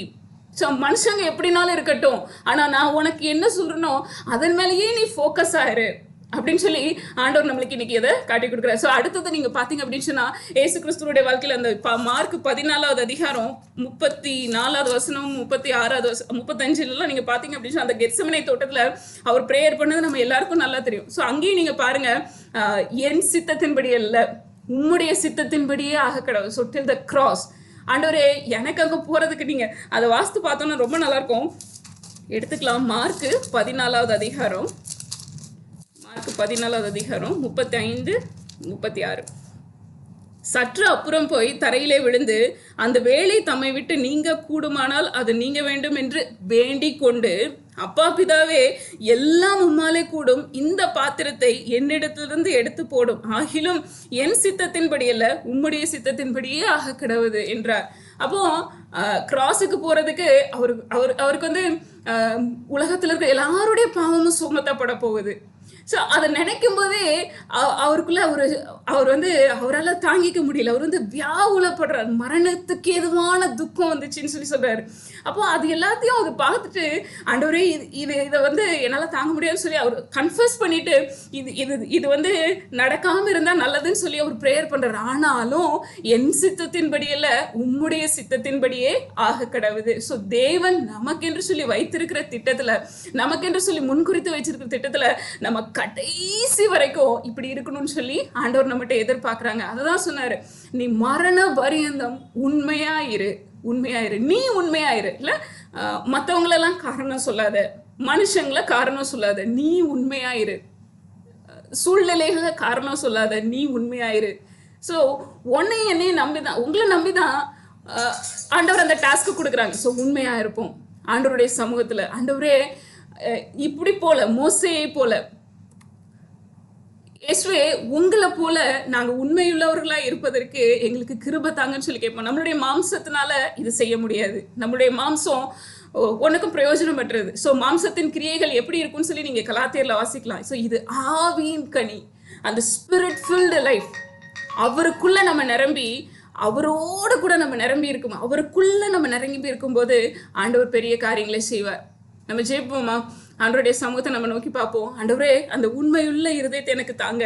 ஸோ மனுஷங்க எப்படினாலும் இருக்கட்டும், ஆனால் நான் உனக்கு என்ன சொல்கிறேனோ அதன் மேலேயே நீ ஃபோக்கஸ் ஆயிரு அப்படின்னு சொல்லி ஆண்டவர் நம்மளுக்கு இன்னைக்கு எதை காட்டி கொடுக்குறாரு. ஸோ அடுத்தது நீங்கள் பார்த்தீங்க அப்படின்னு சொன்னால், ஏசு கிறிஸ்துவோடைய வாழ்க்கையில் அந்த மார்க் 14வது அதிகாரம் 34வது வசனம் 36வது வசனம் 35லாம் நீங்கள் பார்த்தீங்க அப்படின்னு சொன்னால், அந்த கெத்செமனே தோட்டத்தில் அவர் ப்ரேயர் பண்ணது நம்ம எல்லாருக்கும் நல்லா தெரியும். ஸோ அங்கேயும் நீங்கள் பாருங்கள், என் சித்தத்தின்படி அல்ல உம்முடைய சித்தத்தின்படியே ஆக கடவுள். ஸோ டில் த கிராஸ். ஆண்டவரே எனக்கு அங்கே போகிறதுக்கு நீங்கள் அதை வாஸ்து பார்த்தோன்னா ரொம்ப நல்லாயிருக்கும். எடுத்துக்கலாம். மார்க்கு 14வது அதிகாரம் 35, 36. சற்று அப்புறம் போய் தரையிலே விழுந்து, அந்த வேலை தம்மை விட்டு நீங்க கூடுமானால் அது நீங்க வேண்டும் என்று வேண்டிக் கொண்டு, அப்பா பிதாவே எல்லாம் உம்மாலே கூடும், இந்த பாத்திரத்தை என்னிடத்திலிருந்து எடுத்து போடும், ஆகிலும் என் சித்தத்தின்படி அல்ல உம்முடைய சித்தத்தின்படியே ஆக கிடவுது என்றார். அப்போ கிராஸுக்கு போறதுக்கு அவருக்கு வந்து உலகத்தில் இருக்க எல்லாருடைய பாவமும் சுமத்தப்பட போகுது. ஸோ அதை நினைக்கும் போதே அவருக்குள்ள அவர் வந்து அவரால் தாங்கிக்க முடியல. அவர் வந்து வியாகுலப்படுறார். மரணத்துக்கு எதுவான துக்கம் வந்துச்சுன்னு சொல்லி சொல்றாரு. அப்போ அது எல்லாத்தையும் அவர் பார்த்துட்டு, ஆண்டவரே இதை வந்து என்னால் தாங்க முடியாதுன்னு சொல்லி அவர் கன்ஃபஸ் பண்ணிட்டு, இது வந்து நடக்காமல் இருந்தால் நல்லதுன்னு சொல்லி அவர் ப்ரேயர் பண்றாரு. ஆனாலும் என் சித்தத்தின்படி அல்ல உம்முடைய சித்தத்தின்படியே ஆக கடவுது. ஸோ தேவன் நமக்கென்று சொல்லி வைத்திருக்கிற திட்டத்தில், நமக்கென்று சொல்லி முன்குறித்து வச்சிருக்கிற திட்டத்தில் நம்ம கடைசி வரைக்கும் இப்படி இருக்கணும்னு சொல்லி ஆண்டவர் நம்மகிட்ட எதிர்பார்க்குறாங்க. அதுதான் சொன்னாரு, நீ மரண பரியந்தம் உண்மையாயிரு, நீ உண்மையாயிரு. இல்லை மற்றவங்களெல்லாம் காரணம் சொல்லாத, மனுஷங்களை காரணம் சொல்லாத, நீ உண்மையாயிரு. சூழ்நிலைகளை காரணம் சொல்லாத, நீ உண்மையாயிரு. ஸோ என்னையும் நம்பிதான், உங்களை நம்பிதான் ஆண்டவர் அந்த டாஸ்க்கு கொடுக்குறாங்க. ஸோ உண்மையாக இருப்போம் ஆண்டவருடைய சமூகத்தில். ஆண்டவரே இப்படி போல, மோசேயை போல, இயேசுவே உங்களை போல நாங்கள் உண்மையுள்ளவர்களா இருப்பதற்கு எங்களுக்கு கிருபை தாங்கன்னு சொல்லி கேட்போம். நம்மளுடைய மாம்சத்தினால இது செய்ய முடியாது. நம்மளுடைய மாம்சம் உனக்கும் பிரயோஜனம் பெற்றது. ஸோ மாம்சத்தின் கிரியைகள் எப்படி இருக்கும்னு சொல்லி நீங்கள் கலாத்தியரில் வாசிக்கலாம். ஸோ இது ஆவியின் கனி, அந்த ஸ்பிரிட் ஃபில்டு லைஃப். அவருக்குள்ள நம்ம நிரம்பி, அவரோடு கூட நம்ம நிரம்பி இருக்கும், அவருக்குள்ள நம்ம நிரம்பி இருக்கும்போது ஆண்டவர் பெரிய காரியங்களை செய்வார். நம்ம ஜெயிப்போமா? ஆண்டவருடைய சமூகத்தை நம்ம நோக்கி பார்ப்போம். ஆண்டவரே அந்த உண்மையுள்ள இருதயத்தை எனக்கு தாங்க.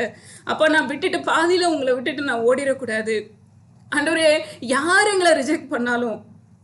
அப்போ நான் விட்டுட்டு பாதியில் உங்களை விட்டுட்டு நான் ஓடிடக்கூடாது. ஆண்டவரே யார் எங்களை ரிஜெக்ட் பண்ணாலும்,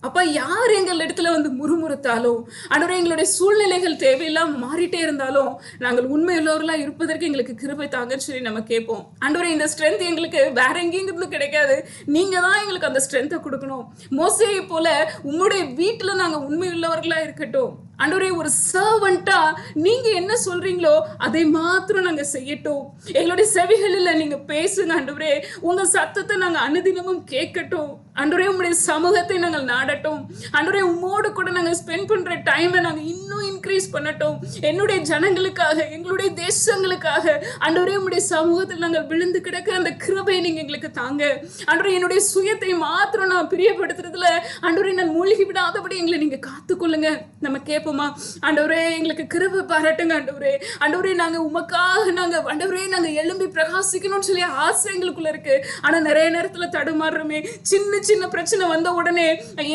அப்போ யார் எங்கள் இடத்துல வந்து முறுமுறுத்தாலும், ஆண்டவரே எங்களுடைய சூழ்நிலைகள் தேவையில்லாமல் மாறிட்டே இருந்தாலும் நாங்கள் உண்மையுள்ளவர்களாக இருப்பதற்கு எங்களுக்கு கிருபை தாங்கன்னு சொல்லி நம்ம கேட்போம். ஆண்டவரே இந்த ஸ்ட்ரென்த் எங்களுக்கு வேற எங்கேயிருந்து கிடைக்காது, நீங்கள் தான் எங்களுக்கு அந்த ஸ்ட்ரென்த்தை கொடுக்கணும். மோசேயை போல உம்முடைய வீட்டில் நாங்கள் உண்மையுள்ளவர்களாக இருக்கட்டும். ஆண்டவரே ஒரு சர்வெண்டா நீங்க என்ன சொல்றீங்களோ அதை மாத்திரம் நாங்க செய்யட்டும். எங்களுடைய செவிகளில் நீங்க பேசுங்க ஆண்டவரே. உங்க சத்தத்தை நாங்க அனுதினமும் கேட்கட்டும். ஆண்டவரே உங்களுடைய சமூகத்தை நாங்கள் நாடட்டும். ஆண்டவரே உம்மோடு கூட நாங்க ஸ்பெண்ட் பண்ற டைமை நாங்க இன்னும் இன்க்ரீஸ் பண்ணட்டும். என்னுடைய ஜனங்களுக்காக, எங்களுடைய தேசங்களுக்காக ஆண்டவரே உங்களுடைய சமூகத்தில் நாங்கள் விழுந்து கிடக்கிற அந்த கிருபையை நீங்க எங்களுக்கு தாங்க. ஆண்டவரே என்னுடைய சுயத்தை மாத்திரம் நான் பிரியப்படுத்துறதுல ஆண்டவரே நான் மூழ்கி விடாதபடி எங்களை நீங்க காத்துக்கொள்ளுங்க. நம்ம கேட்போமா? ஆண்டவரே எங்களுக்கு கிருபை பாராட்டுங்க ஆண்டவரே. ஆண்டவரே நாங்க உமக்காக நாங்க ஆண்டவரே நாங்க எழும்பி பிரகாசிக்கணும்னு சொல்லி ஆசை எங்களுக்குள்ள இருக்கு. ஆனா நிறைய நேரத்துல தடுமாறுறோமே. சின்ன சின்ன பிரச்சனை வந்த உடனே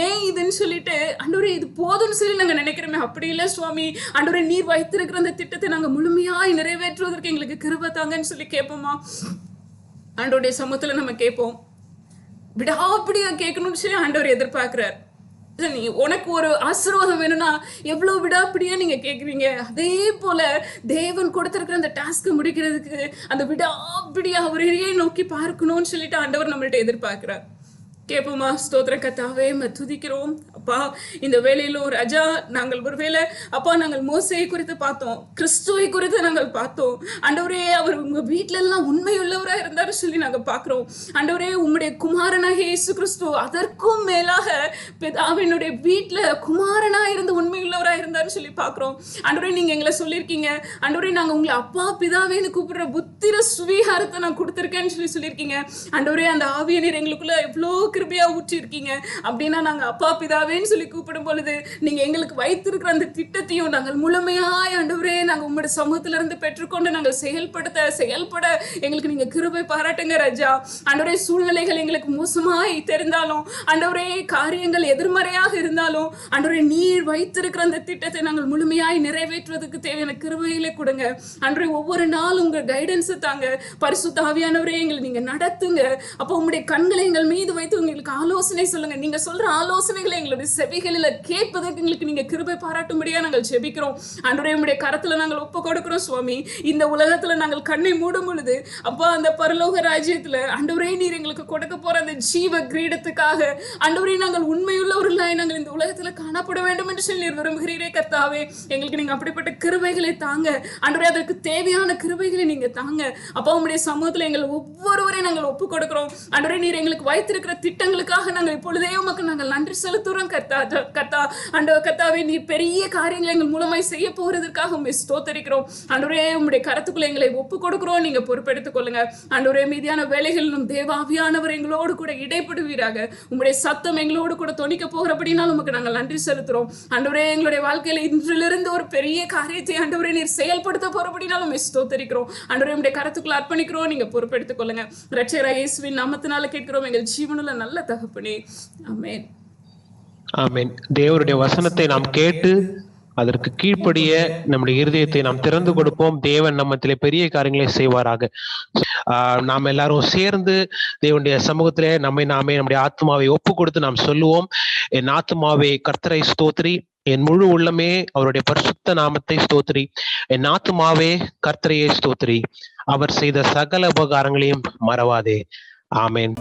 ஏன் இதுன்னு சொல்லிட்டு ஆண்டவரே இது போதும்னு சொல்லி நாங்க நினைக்கிறோமே. அப்படி இல்லை சுவாமி. ஆண்டவரே நீர் வைத்திருக்கிற அந்த திட்டத்தை நாங்க முழுமையாய் நிறைவேற்றுவதற்கு எங்களுக்கு கிருபை தாங்கன்னு சொல்லி கேட்போமா? ஆண்டவருடைய சமூகத்துல நம்ம கேட்போம். விடாப்பிடியா கேட்கணும்னு சொல்லி ஆண்டவர் எதிர்பார்க்கிறார். நீ உனக்கு ஒரு ஆசீர்வாதம் வேணும்னா எவ்வளவு விடாப்பிடியா நீங்க கேட்குறீங்க. அதே போல தேவன் கொடுத்திருக்கிற அந்த டாஸ்க்கை முடிக்கிறதுக்கு அந்த விடாப்பிடியா அவரையே நோக்கி பார்க்கணும்னு சொல்லிட்டு ஆண்டவர் நம்மள்ட்ட எதிர்பார்க்கிறார். கேட்போமா? ஸ்தோத்திர கர்த்தாவே, துதிக்கிறோம் அப்பா. இந்த வேளையிலும் ராஜா, நாங்கள் ஒருவேளை அப்பா நாங்கள் மோசேயை குறித்து பார்த்தோம், கிறிஸ்துவை குறித்து நாங்கள் பார்த்தோம். ஆண்டவரே, அவர் உங்க வீட்ல எல்லாம் உண்மையுள்ளவரா இருந்தாரு சொல்லி நாங்கள் பார்க்கிறோம். ஆண்டவரே, உம்முடைய குமாரனாகிய இயேசு கிறிஸ்து அதற்கும் மேலாக பிதாவினுடைய வீட்ல குமாரனா இருந்து உண்மையுள்ளவரா இருந்தாருன்னு சொல்லி பார்க்கிறோம். ஆண்டவரே, நீங்க எங்களை சொல்லியிருக்கீங்க, ஆண்டவரே நாங்க உங்களை அப்பா பிதாவேன்னு கூப்பிடுற புத்திர சுவீகாரத்தை நான் கொடுத்திருக்கேன்னு சொல்லி சொல்லியிருக்கீங்க. ஆண்டவரே, அந்த ஆவியனீர் எங்களுக்குள்ள எவ்வளோ கிருபையா ஊற்றி இருக்கீங்க. அப்படின்னா நாங்க அப்பா பிதாவேன்னு சொல்லி கூப்பிடும் பொழுது நீங்க எங்களுக்கு வைத்திருக்கிற அந்த திட்டத்தையும் நாங்கள் முழுமையாய் ஆண்டவரே நாங்க உங்களுடைய சமூகத்துல இருந்து பெற்றுக்கொண்டு நாங்கள் செயல்பட எங்களுக்கு நீங்க கிருபை பாராட்டுங்க ராஜா. ஆண்டவரே, சூழ்நிலைகள் எங்களுக்கு மோசமாய் தெரிந்தாலும், ஆண்டவரே காரியங்கள் எதிர்மறையாக இருந்தாலும், ஆண்டவரே நீர் வைத்திருக்கிற அந்த திட்டத்தை நாங்கள் முழுமையாய் நிறைவேற்றுவதற்கு தேவையான கிருபையிலே கொடுங்க. ஆண்டவரே, ஒவ்வொரு நாளும் உங்க கைடன்ஸ் தாங்க. பரிசுத்த ஆவியானவரே, எங்களை நீங்க நடத்துங்க. அப்போ உங்களுடைய கண்களை எங்கள் மீது வைத்து உங்களுக்கு ஆலோசனை சொல்லுங்க. நீங்க சொல்ற ஆலோசனைகளை எங்களுடைய செவிகளில் கேட்பதற்கு எங்களுக்கு நீங்க கிருபை பாராட்டும்படியா நாங்கள் ஜெபிக்கிறோம். ஆண்டவரே, உம்முடைய கரத்துல நாங்கள் ஒப்பு கொடுக்கிறோம் சுவாமி. இந்த உலகத்துல நாங்கள் கண்ணை மூடும் பொழுது அப்பா, அந்த பரலோக ராஜ்யத்துல ஆண்டவரே நீர் எங்களுக்கு கொடுக்க போற அந்த ஜீவ கிரீடத்துக்காக ஆண்டவரே நாங்கள் உண்மையுள்ளவர்களாய் நாங்கள் இந்த உலகத்துல காணப்பட வேண்டும் என்று சொல்லி விரும்புகிறீரே கர்த்தாவே. எங்களுக்கு நீங்க அப்படிப்பட்ட கிருபைகளை தாங்க ஆண்டவரே. அதற்கு தேவையான கிருபைகளை நீங்க தாங்க அப்பா. உம்முடைய சமூகத்துல எங்கள் ஒவ்வொருவரையும் நாங்கள் ஒப்பு கொடுக்கிறோம். ஆண்டவரே, நீர் எங்களுக்கு வைத்திருக்கிற திட்டங்களுக்காக நாங்கள் இப்பொழுதே உமக்கு நாங்கள் நன்றி செலுத்துறோம் கர்த்தா. ஆண்டவர் கர்த்தாவே, நீர் பெரிய காரியங்களை எங்கள் மூலமாய் செய்ய போறதற்காக உண்மை ஸ்தோத்தரிக்கிறோம். ஆண்டவரே, உம்முடைய கரத்துக்குள்ள எங்களை ஒப்பு கொடுக்கிறோம். நீங்க பொறுப்பெடுத்துக் கொள்ளுங்க ஆண்டவரே. மீதியான வேலைகளிலும் தேவாவியானவர் எங்களோடு கூட இடைப்படுவீராக. உம்முடைய சத்தம் எங்களோடு கூட தொனிக்க போகிறபடினாலும் உமக்கு நாங்கள் நன்றி செலுத்துறோம். ஆண்டவரே, எங்களுடைய வாழ்க்கையில இன்றிலிருந்து ஒரு பெரிய காரியத்தை ஆண்டவரே நீர் செயல்படுத்த போறபடினாலும் ஸ்தோத்தரிக்கிறோம். ஆண்டவரே, உம்முடைய கரத்துக்குள்ள அர்ப்பணிக்கிறோம். நீங்க பொறுப்பெடுத்துக் கொள்ளுங்க. இரட்சகராகிய இயேசுவின் நாமத்தினால கேட்கிறோம் எங்கள் ஜீவனுள்ள நல்ல தகப்பனே, ஆமென். ஆமென். தேவனுடைய வசனத்தை நாம் கேட்டு அதற்கு கீழ்ப்படிய நம்முடைய இருதயத்தை நாம் திறந்து கொடுப்போம். தேவன் நம்மத்திலே பெரிய காரியங்களை செய்வாராக. நாம் எல்லாரும் சேர்ந்து தேவனுடைய சமூகத்திலே நம்முடைய ஆத்மாவை ஒப்பு கொடுத்து நாம் சொல்லுவோம். என் ஆத்மாவே கர்த்தரை ஸ்தோத்திரி, என் முழு உள்ளமே அவருடைய பரிசுத்த நாமத்தை ஸ்தோத்திரி. என் ஆத்மாவே கர்த்தரையே ஸ்தோத்திரி, அவர் செய்த சகல உபகாரங்களையும் மறவாதே. ஆமென்.